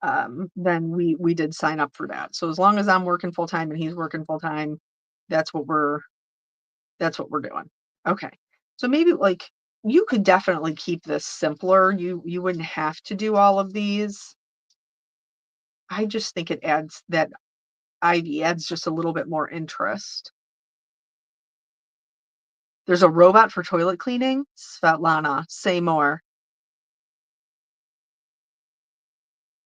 then we did sign up for that. So as long as I'm working full time and he's working full time, that's what we're doing. Okay. So maybe like you could definitely keep this simpler. You wouldn't have to do all of these. I just think it adds that ivy adds just a little bit more interest. There's a robot for toilet cleaning. Svetlana, say more.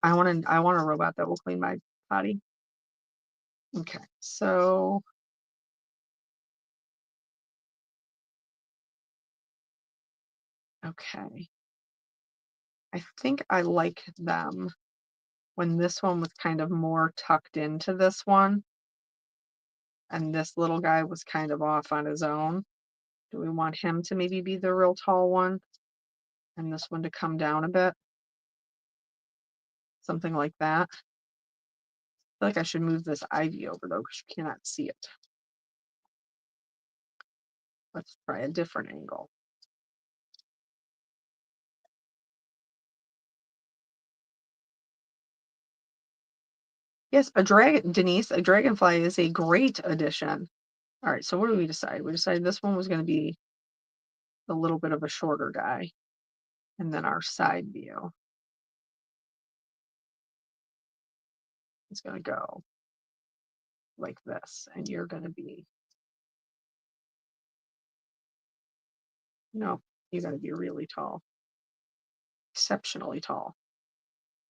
I want a robot that will clean my body. Okay. So, okay. I think I like them when this one was kind of more tucked into this one and this little guy was kind of off on his own. Do we want him to maybe be the real tall one and this one to come down a bit? Something like that. I feel like I should move this ivy over though because you cannot see it. Let's try a different angle. Yes, a dragon, Denise, a dragonfly is a great addition. All right, so what do we decide? We decided this one was going to be a little bit of a shorter guy. And then our side view is going to go like this. And you're going to be, no, you're going to be really tall, exceptionally tall.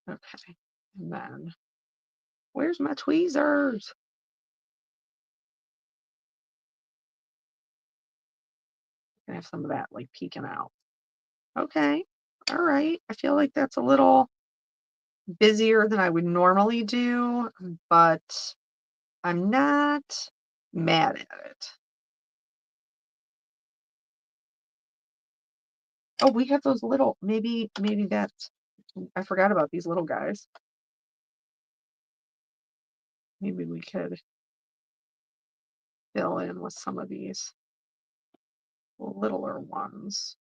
Okay. And then, where's my tweezers? I have some of that like peeking out. Okay. All right. I feel like that's a little busier than I would normally do, but I'm not mad at it. Oh, we have those little, maybe that's, I forgot about these little guys. Maybe we could fill in with some of these littler ones.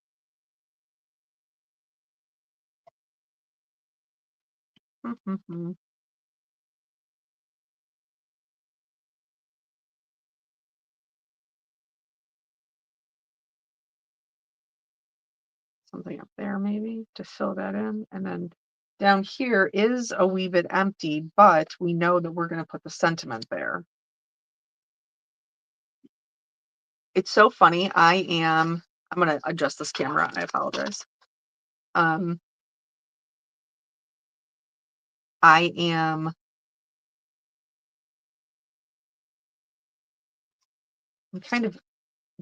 Something up there maybe to fill that in. And then down here is a wee bit empty, but we know that we're going to put the sentiment there. It's so funny. I'm going to adjust this camera. I apologize. Um, I am I'm kind of,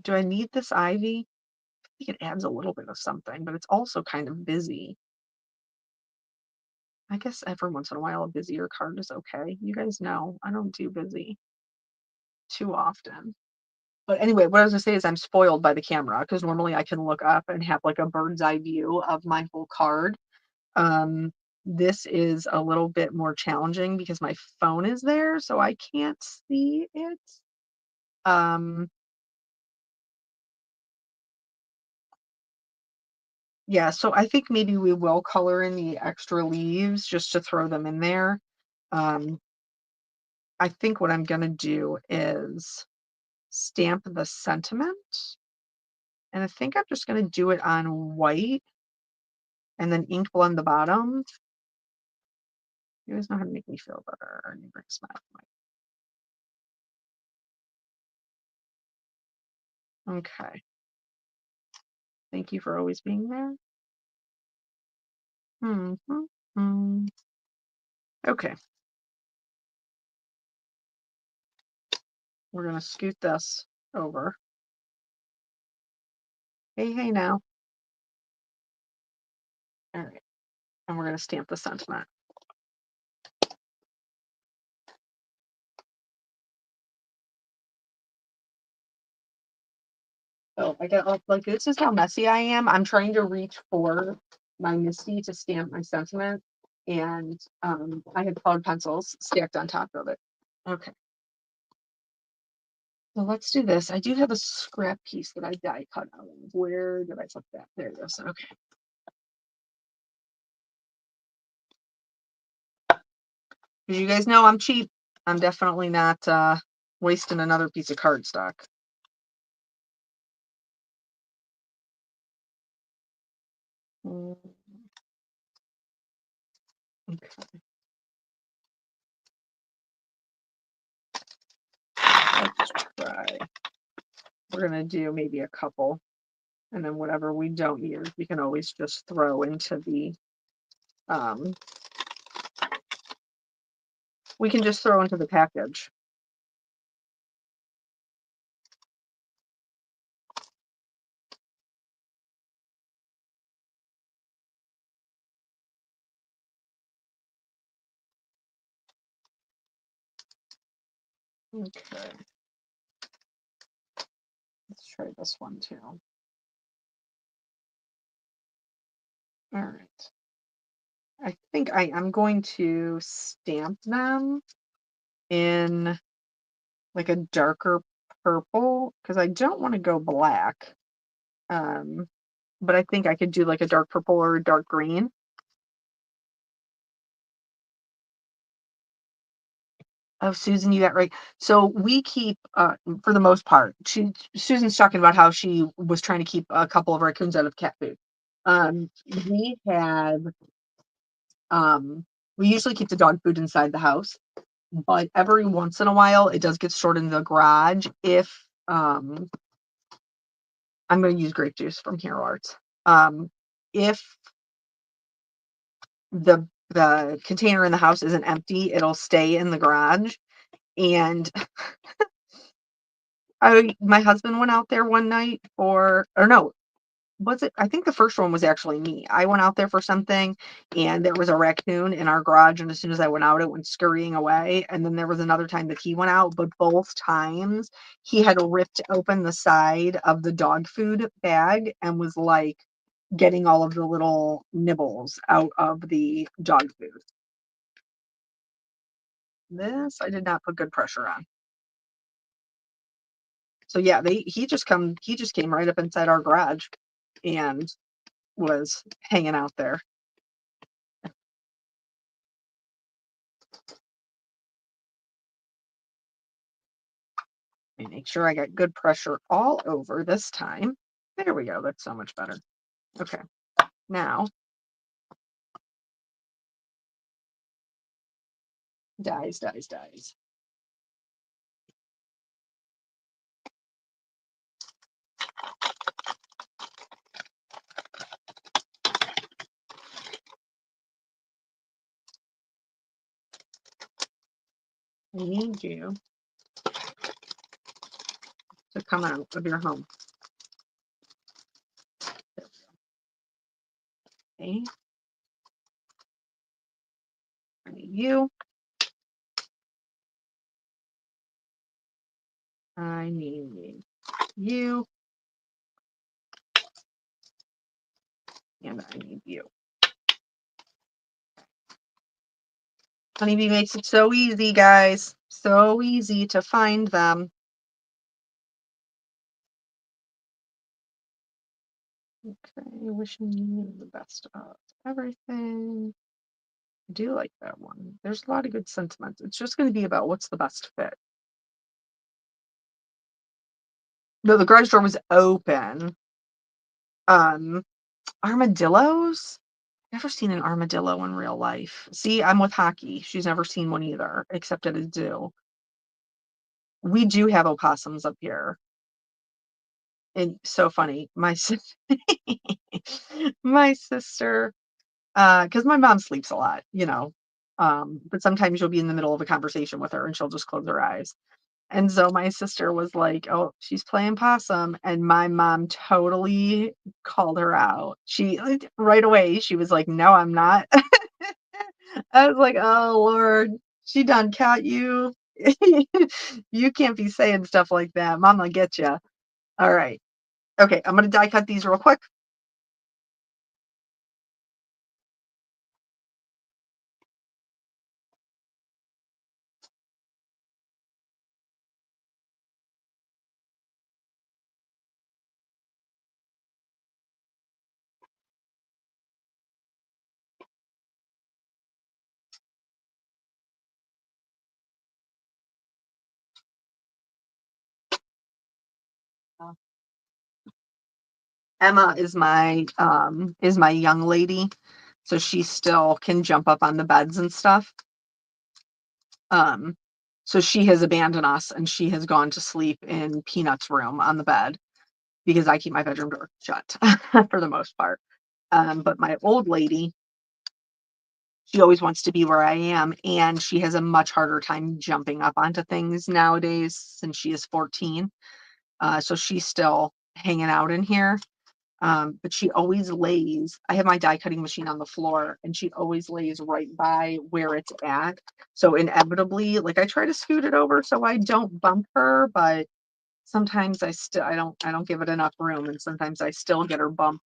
do I need this ivy? I think it adds a little bit of something, but it's also kind of busy. I guess every once in a while a busier card is okay. You guys know I don't do busy too often. But anyway, what I was gonna say is I'm spoiled by the camera because normally I can look up and have like a bird's eye view of my whole card. Um, this is a little bit more challenging because my phone is there, so I can't see it. Um, yeah, so I think maybe we will color in the extra leaves just to throw them in there. Um, I think what I'm gonna do is stamp the sentiment, and I think I'm just gonna do it on white and then ink blend the bottom. You guys know how to make me feel better. And you bring a smile to my. Okay. Thank you for always being there. Hmm. Okay. We're gonna scoot this over. Hey, hey now. All right. And we're gonna stamp the sentiment. Oh, I got like this is how messy I am. I'm trying to reach for my Misty to stamp my sentiment, and I had colored pencils stacked on top of it. Okay, so let's do this. I do have a scrap piece that I die cut out of. Where did I put that? There it is. Okay. 'Cause you guys know I'm cheap. I'm definitely not, wasting another piece of cardstock. Mm, okay, let's try. We're gonna do maybe a couple, and then whatever we don't use, we can always just throw into the, um we can just throw into the package. Okay, let's try this one too. Alright. I think I am going to stamp them in like a darker purple because I don't want to go black. Um, but I think I could do like a dark purple or a dark green. Oh, Susan, you got right. So we keep, for the most part, Susan's talking about how she was trying to keep a couple of raccoons out of cat food. Um, we have, um, we usually keep the dog food inside the house, but every once in a while it does get stored in the garage if, I'm going to use grape juice from Hero Arts. If the container in the house isn't empty, it'll stay in the garage. And my husband went out there one night for, or no, was it? I think the first one was actually me. I went out there for something, and there was a raccoon in our garage. And as soon as I went out, it went scurrying away. And then there was another time that he went out, but both times he had ripped open the side of the dog food bag and was like getting all of the little nibbles out of the dog food. This I did not put good pressure on. So yeah, he just came right up inside our garage and was hanging out there. Let me make sure I got good pressure all over this time. There we go. That's so much better. Okay. Now, dies, dies, dies. I need you to come out of your home. Okay. I need you. I need you. And I need you. Honeybee makes it so easy, guys. So easy to find them. Okay, wishing you the best of everything. I do like that one. There's a lot of good sentiments. It's just going to be about what's the best fit. No, the garage door was open. Um, Armadillos? Never seen an armadillo in real life. See, I'm with Hockey. She's never seen one either, except at a zoo. We do have opossums up here. And so funny. My sister, because my mom sleeps a lot, but sometimes you'll be in the middle of a conversation with her and she'll just close her eyes. And so my sister was like, "Oh, she's playing possum," and my mom totally called her out. She like, right away, she was like, "No, I'm not." I was like, "Oh Lord, she done caught you. You can't be saying stuff like that. Mama get you." All right. Okay, I'm gonna die cut these real quick. Emma is my young lady, so she still can jump up on the beds and stuff. Um, so she has abandoned us and she has gone to sleep in Peanut's room on the bed because I keep my bedroom door shut for the most part. But my old lady, she always wants to be where I am, and she has a much harder time jumping up onto things nowadays since she is 14. So she's still hanging out in here. But she always lays, I have my die cutting machine on the floor, and she always lays right by where it's at. So inevitably, like I try to scoot it over so I don't bump her, but sometimes I don't give it enough room, and sometimes I still get her bumped.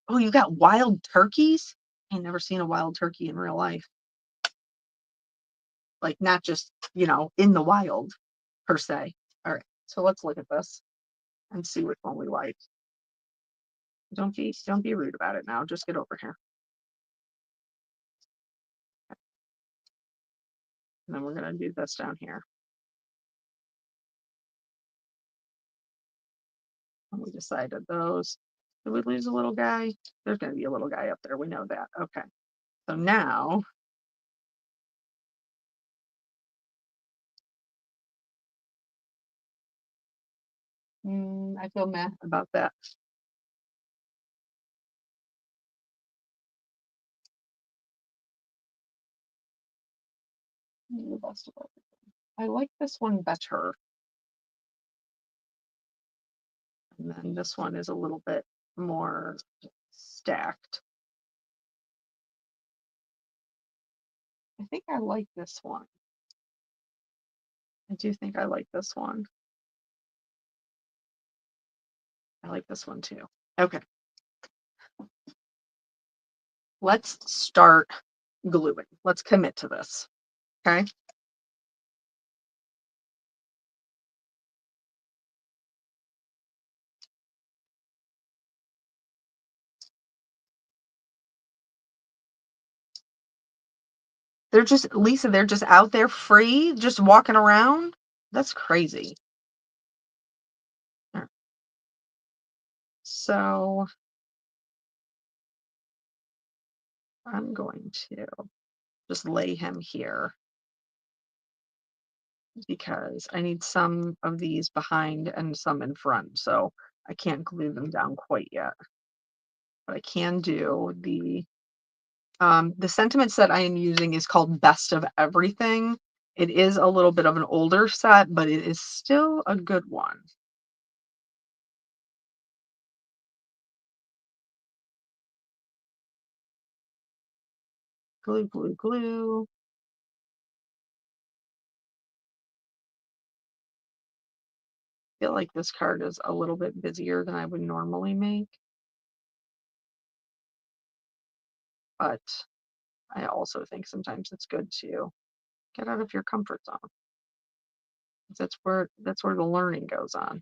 Oh, you got wild turkeys? I never seen a wild turkey in real life. Like not just, in the wild per se. All right. So let's look at this and see which one we like. Don't be rude about it now. Just get over here. And then we're gonna do this down here. And we decided those. Did we lose a little guy? There's gonna be a little guy up there. We know that. Okay. So now I feel meh about that. The best of it. I like this one better. And then this one is a little bit more stacked. I think I like this one. I do think I like this one. I like this one too. Okay, let's start gluing. Let's commit to this. Okay. Lisa, they're just out there free, just walking around. That's crazy. Alright, so I'm going to just lay him here because I need some of these behind and some in front. So I can't glue them down quite yet. But I can do the sentiment set I am using is called Best of Everything. It is a little bit of an older set, but it is still a good one. Glue, glue, glue. I feel like this card is a little bit busier than I would normally make, but I also think sometimes it's good to get out of your comfort zone. That's where the learning goes on.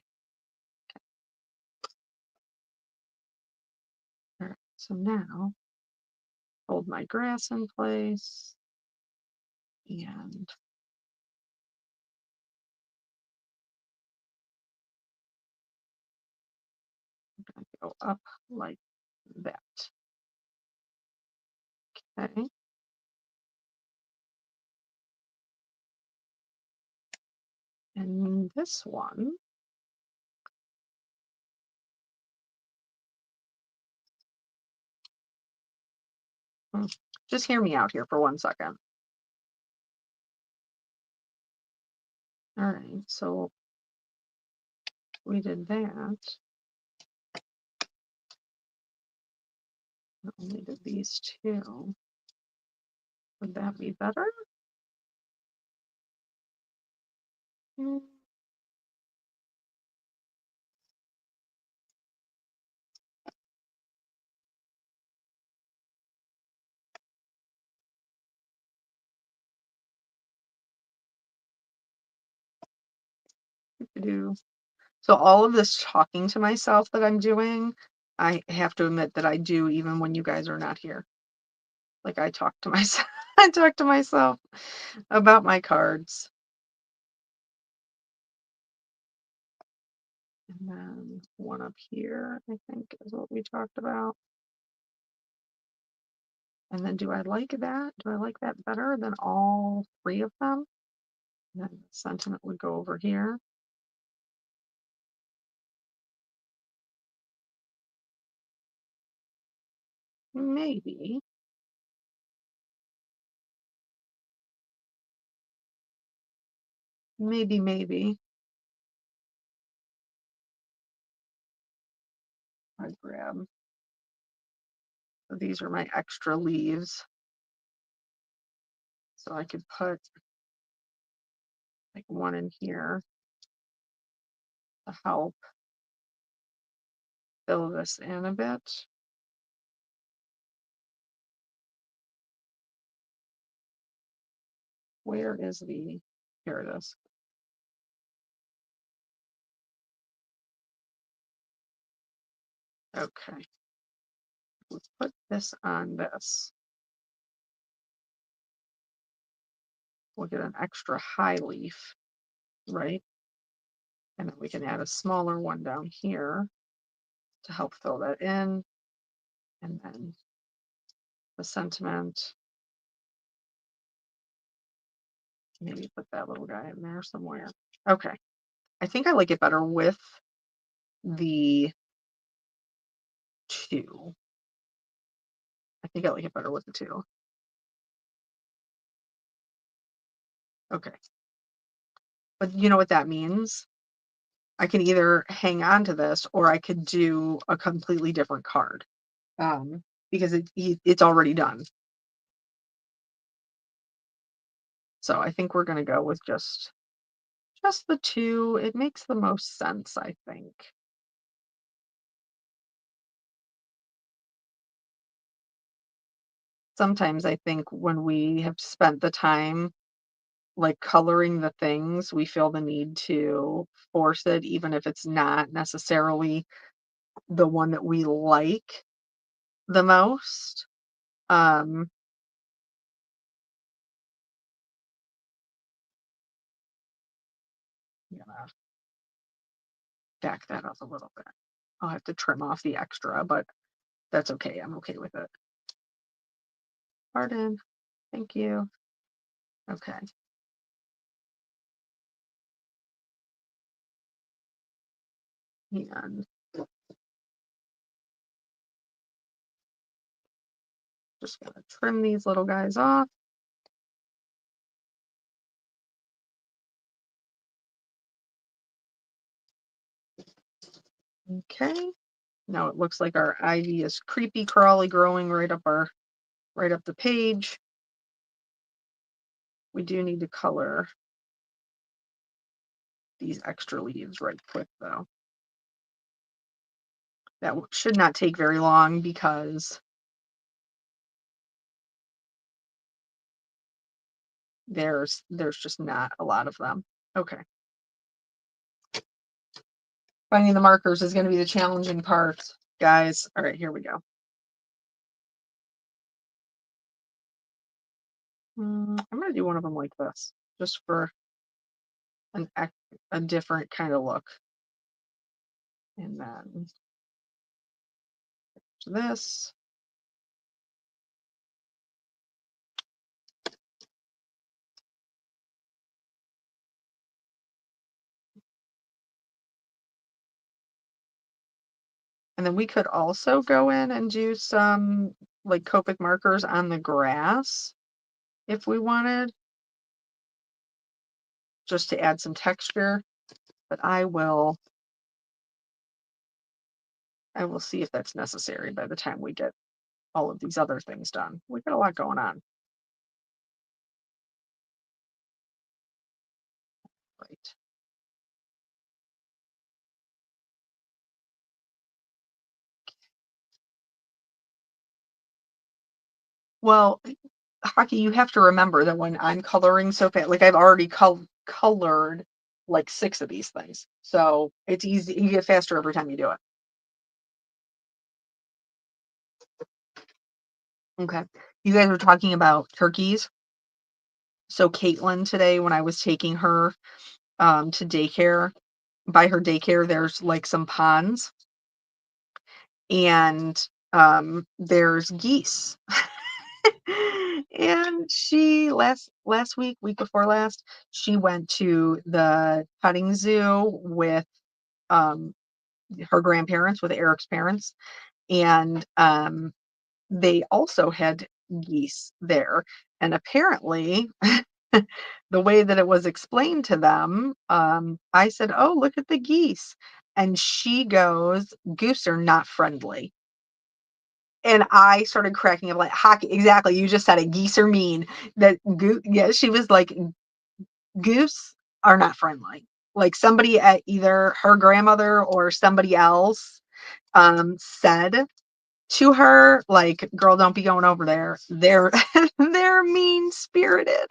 All right, so now hold my grass in place and I'm gonna go up like that. Okay. And this one, hmm, just hear me out here for 1 second. All right, so we did that. I only did these two. Would that be better? Mm, do. So all of this talking to myself that I'm doing, I have to admit that I do even when you guys are not here. Like I talk to myself. I talk to myself about my cards. And then one up here, I think is what we talked about. And then do I like that? Do I like that better than all three of them? And then the sentiment would go over here. Maybe. Maybe. I grab. So these are my extra leaves. So I could put like one in here to help fill this in a bit. Where is the, here it is. Okay, let's put this on this. We'll get an extra high leaf, right? And then we can add a smaller one down here to help fill that in. And then the sentiment, maybe put that little guy in there somewhere. Okay, I think I like it better with the two. I think I like it better with the two. Okay. But you know what that means? I can either hang on to this or I could do a completely different card. Because it's already done. So I think we're gonna go with just the two. It makes the most sense, I think. Sometimes I think when we have spent the time like coloring the things, we feel the need to force it, even if it's not necessarily the one that we like the most. Um, I'm gonna back that up a little bit. I'll have to trim off the extra, but that's okay. I'm okay with it. Pardon. Thank you. Okay. And just gonna trim these little guys off. Okay. Now it looks like our ivy is creepy crawly growing right up the page. We do need to color these extra leaves right quick though. That should not take very long because there's just not a lot of them. Okay. Finding the markers is going to be the challenging part, guys. All right, here we go. I'm going to do one of them like this, just for a different kind of look. And then this. And then we could also go in and do some like Copic markers on the grass if we wanted, just to add some texture. But I will see if that's necessary by the time we get all of these other things done. We got a lot going on. Right. Well, Hockey, you have to remember that when I'm coloring so fast, like I've already colored like 6 of these things. So it's easy. You get faster every time you do it. Okay. You guys were talking about turkeys. So Caitlin today, when I was taking her to daycare, by her daycare, there's like some ponds and there's geese. And she last week before last, she went to the petting zoo with um her grandparents, with Eric's parents, and they also had geese there. And apparently, the way that it was explained to them, I said, "Oh, look at the geese." And she goes, "Goose are not friendly." And I started cracking up like, "Hockey, exactly, you just said it, geese are mean." Yeah, she was like, "Goose are not friendly." Like somebody at either her grandmother or somebody else said to her, like, "Girl, don't be going over there. They're they're mean-spirited.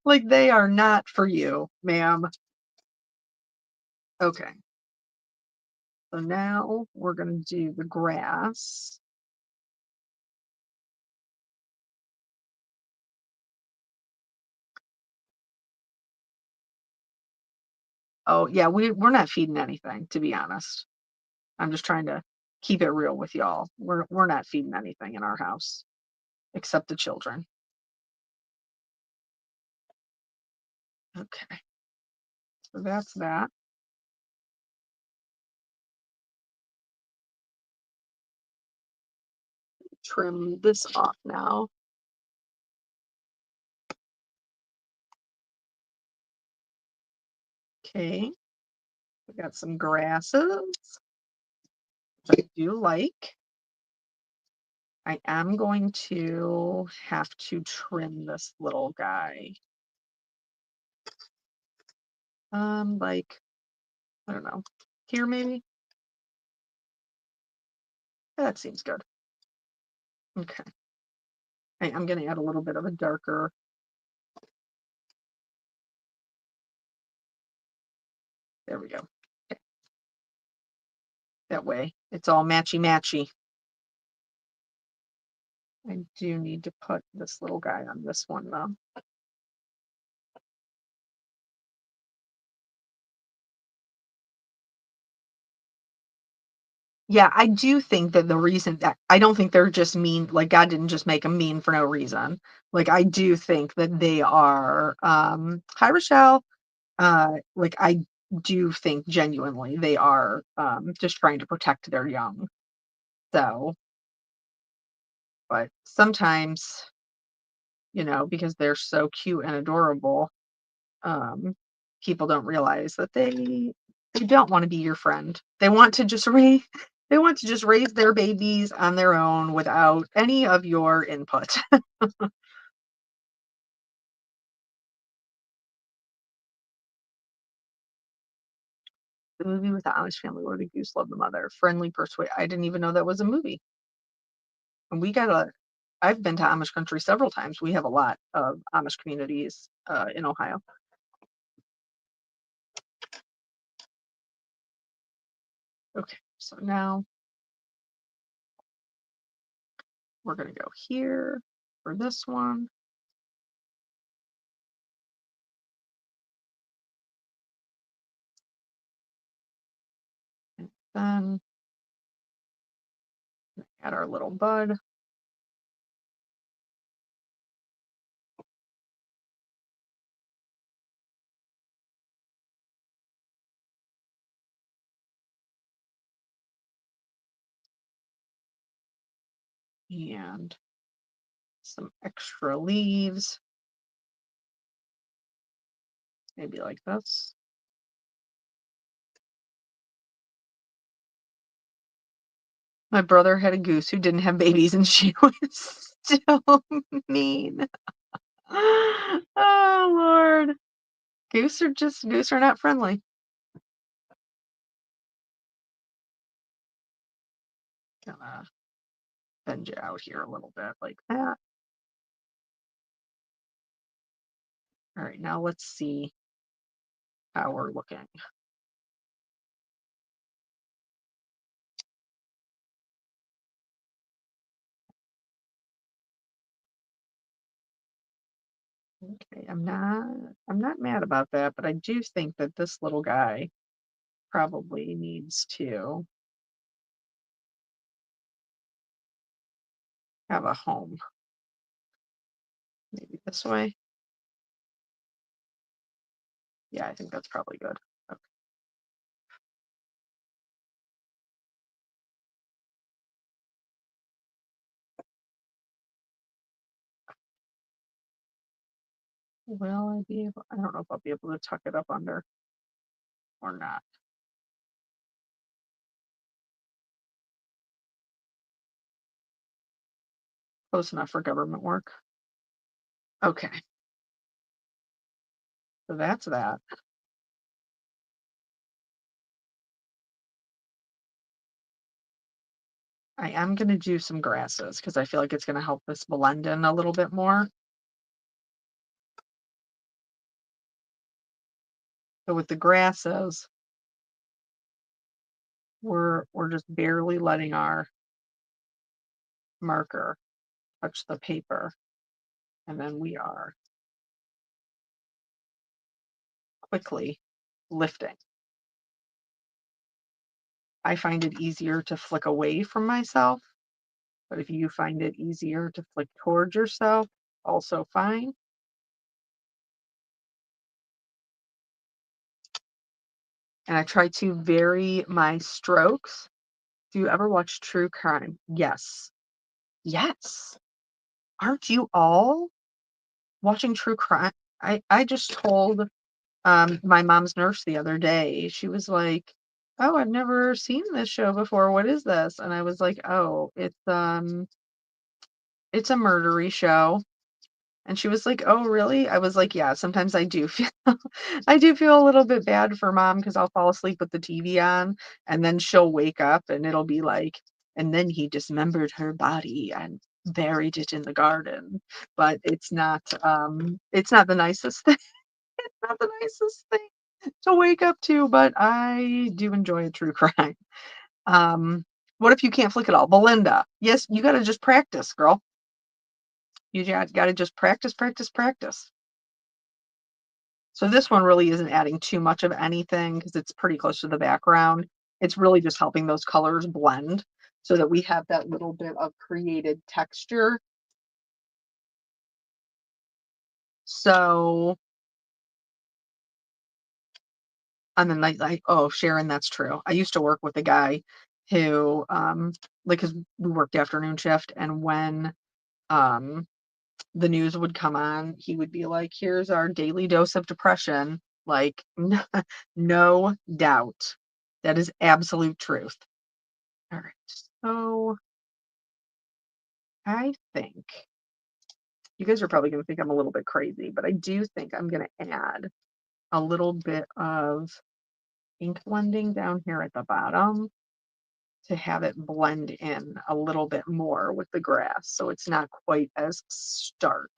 Like, they are not for you, ma'am." Okay, so now we're gonna do the grass. Oh, yeah, we're not feeding anything, to be honest. I'm just trying to keep it real with y'all. We're not feeding anything in our house except the children. Okay, so that's that. Trim this off now. Okay, we got some grasses, which I do like. I am going to have to trim this little guy. Like, I don't know, here maybe? Yeah, that seems good. Okay. I'm gonna add a little bit of a darker. There we go. Okay, that way it's all matchy matchy. I do need to put this little guy on this one though. Yeah, I do think that the reason that I don't think they're just mean, like God didn't just make them mean for no reason. Like I do think that they are hi Rochelle. Like I do think genuinely they are just trying to protect their young. So, but sometimes, because they're so cute and adorable, um, people don't realize that they don't want to be your friend. They want to just raise they want to just raise their babies on their own without any of your input. The movie with the Amish family where the goose loved the mother, Friendly Persuade. I didn't even know that was a movie. And I've been to Amish country several times. We have a lot of Amish communities in Ohio. Okay, so now we're gonna go here for this one. And then add our little bud. And some extra leaves, maybe like this. My brother had a goose who didn't have babies and she was still mean. Oh Lord. Goose are not friendly. Gonna bend you out here a little bit like that. All right, now let's see how we're looking. Okay, I'm not mad about that, but I do think that this little guy probably needs to have a home. Maybe this way. Yeah, I think that's probably good. Okay. Will I be able? I don't know if I'll be able to tuck it up under or not. Close enough for government work. Okay, so that's that. I am gonna do some grasses because I feel like it's gonna help this blend in a little bit more. So with the grasses, we're just barely letting our marker touch the paper, and then we are quickly lifting. I find it easier to flick away from myself, but if you find it easier to flick towards yourself, also fine. And I try to vary my strokes. Do you ever watch true crime? Yes. Yes. Aren't you all watching true crime? I just told my mom's nurse the other day. She was like, "Oh, I've never seen this show before. What is this?" And I was like, "Oh, it's a murdery show." And she was like, "Oh, really?" I was like, "Yeah, sometimes I do feel I do feel a little bit bad for mom because I'll fall asleep with the TV on and then she'll wake up and it'll be like, and then he dismembered her body and buried it in the garden." But it's not the nicest thing. It's not the nicest thing to wake up to, but I do enjoy a true crime. Um, what if you can't flick it all? Belinda, yes, you gotta just practice, girl. You gotta just practice, practice, practice. So this one really isn't adding too much of anything because it's pretty close to the background. It's really just helping those colors blend so that we have that little bit of created texture. So, and then like, oh, Sharon, that's true. I used to work with a guy who, like, cause we worked afternoon shift, and when um the news would come on, he would be like, "Here's our daily dose of depression." Like, no doubt. That is absolute truth. All right. So I think you guys are probably going to think I'm a little bit crazy, but I do think I'm going to add a little bit of ink blending down here at the bottom to have it blend in a little bit more with the grass so it's not quite as stark.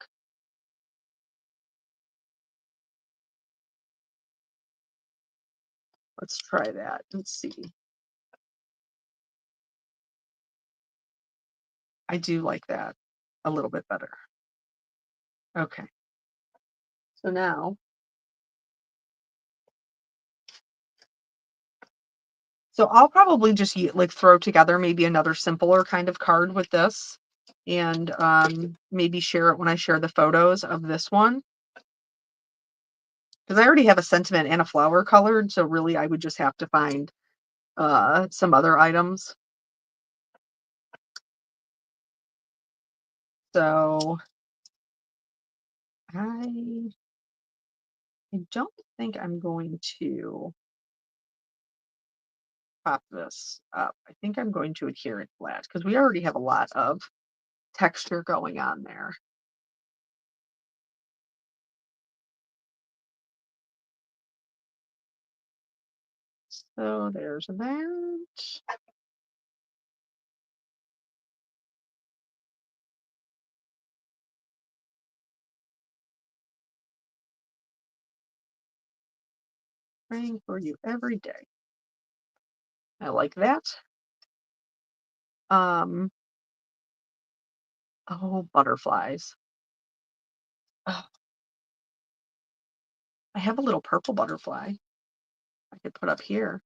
Let's try that and see. I do like that a little bit better. Okay. So now, so I'll probably just like throw together maybe another simpler kind of card with this and maybe share it when I share the photos of this one because I already have a sentiment and a flower colored. So really, I would just have to find some other items. So I I don't think I'm going to pop this up. I think I'm going to adhere it flat because we already have a lot of texture going on there. So there's that. Praying for you every day. I like that. Um, oh, butterflies. Oh, I have a little purple butterfly I could put up here.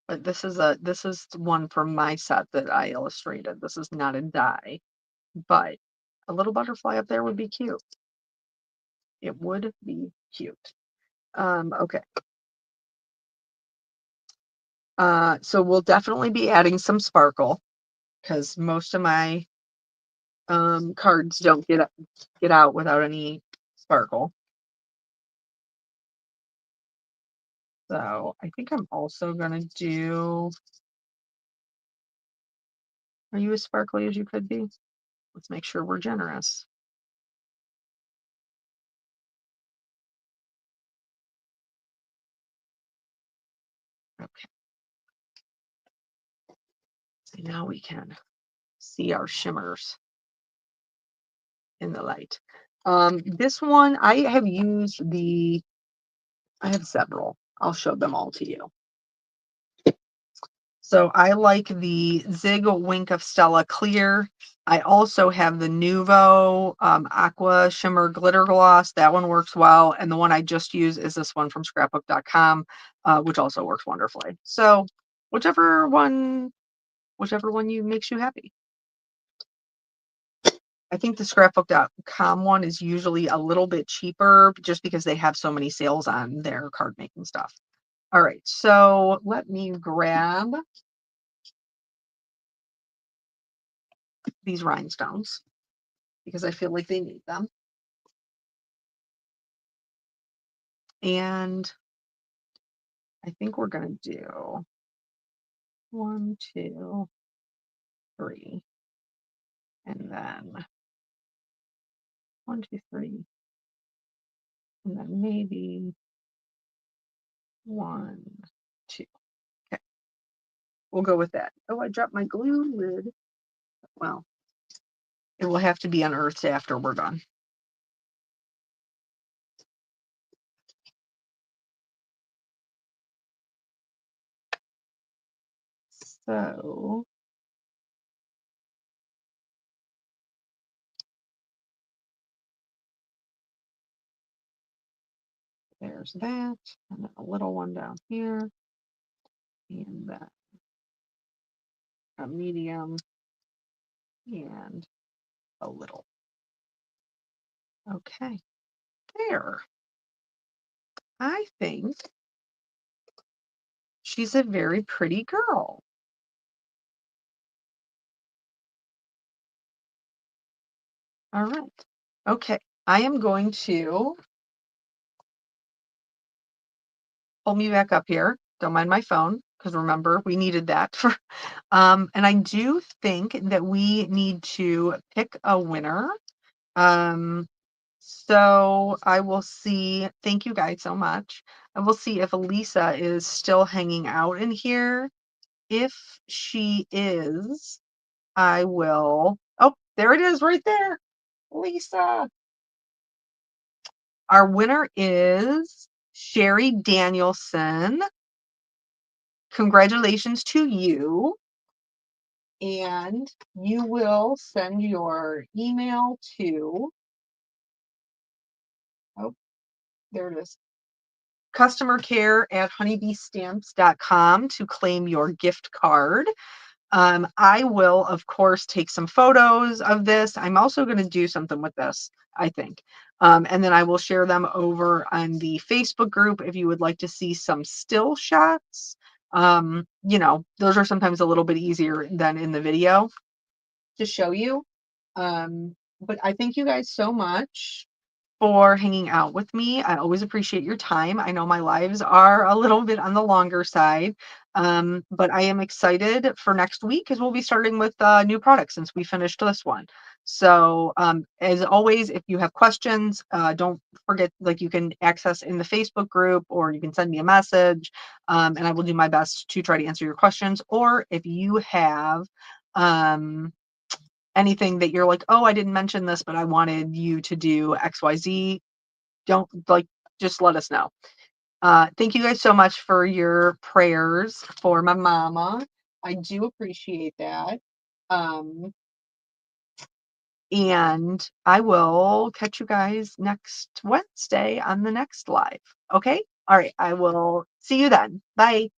But this is one from my set that I illustrated. This is not a die, but a little butterfly up there would be cute. It would be cute. Okay. So we'll definitely be adding some sparkle because most of my cards don't get out without any sparkle. So I think I'm also gonna do. Are you as sparkly as you could be? Let's make sure we're generous. Okay. So now we can see our shimmers in the light. This one I have used I have several. I'll show them all to you. So I like the Zig Wink of Stella Clear. I also have the Nuvo Aqua Shimmer Glitter Gloss. That one works well. And the one I just use is this one from scrapbook.com, which also works wonderfully. So whichever one you makes you happy. I think the scrapbook.com one is usually a little bit cheaper just because they have so many sales on their card making stuff. All right, so let me grab these rhinestones because I feel like they need them. And I think we're going to do 1, 2, 3, and then 1, 2, 3, and then maybe 1, 2. Okay, we'll go with that. Oh, I dropped my glue lid. Well, it will have to be unearthed after we're done. So there's that, and then a little one down here, and then a medium, and a little. Okay, there. I think she's a very pretty girl. All right. Okay, I am going to pull me back up here. Don't mind my phone, because remember, we needed that for, and I do think that we need to pick a winner. Um, so I will see. Thank you guys so much. I will see if Elisa is still hanging out in here. If she is, I will. Oh, there it is right there. Lisa. Our winner is Sherry Danielson. Congratulations to you. And you will send your email to, oh, there it is, customer care at honeybeestamps.com to claim your gift card. I will, of course, take some photos of this. I'm also going to do something with this, I think. And then I will share them over on the Facebook group if you would like to see some still shots. Those are sometimes a little bit easier than in the video to show you. But I thank you guys so much for hanging out with me. I always appreciate your time. I know my lives are a little bit on the longer side, but I am excited for next week because we'll be starting with new products since we finished this one. So, as always, if you have questions, don't forget, like, you can access in the Facebook group or you can send me a message, and I will do my best to try to answer your questions. Or if you have, um, anything that you're like, oh, I didn't mention this, but I wanted you to do XYZ, don't like, just let us know. Thank you guys so much for your prayers for my mama. I do appreciate that. Um, And I will catch you guys next Wednesday on the next live. Okay? All right. I will see you then. Bye.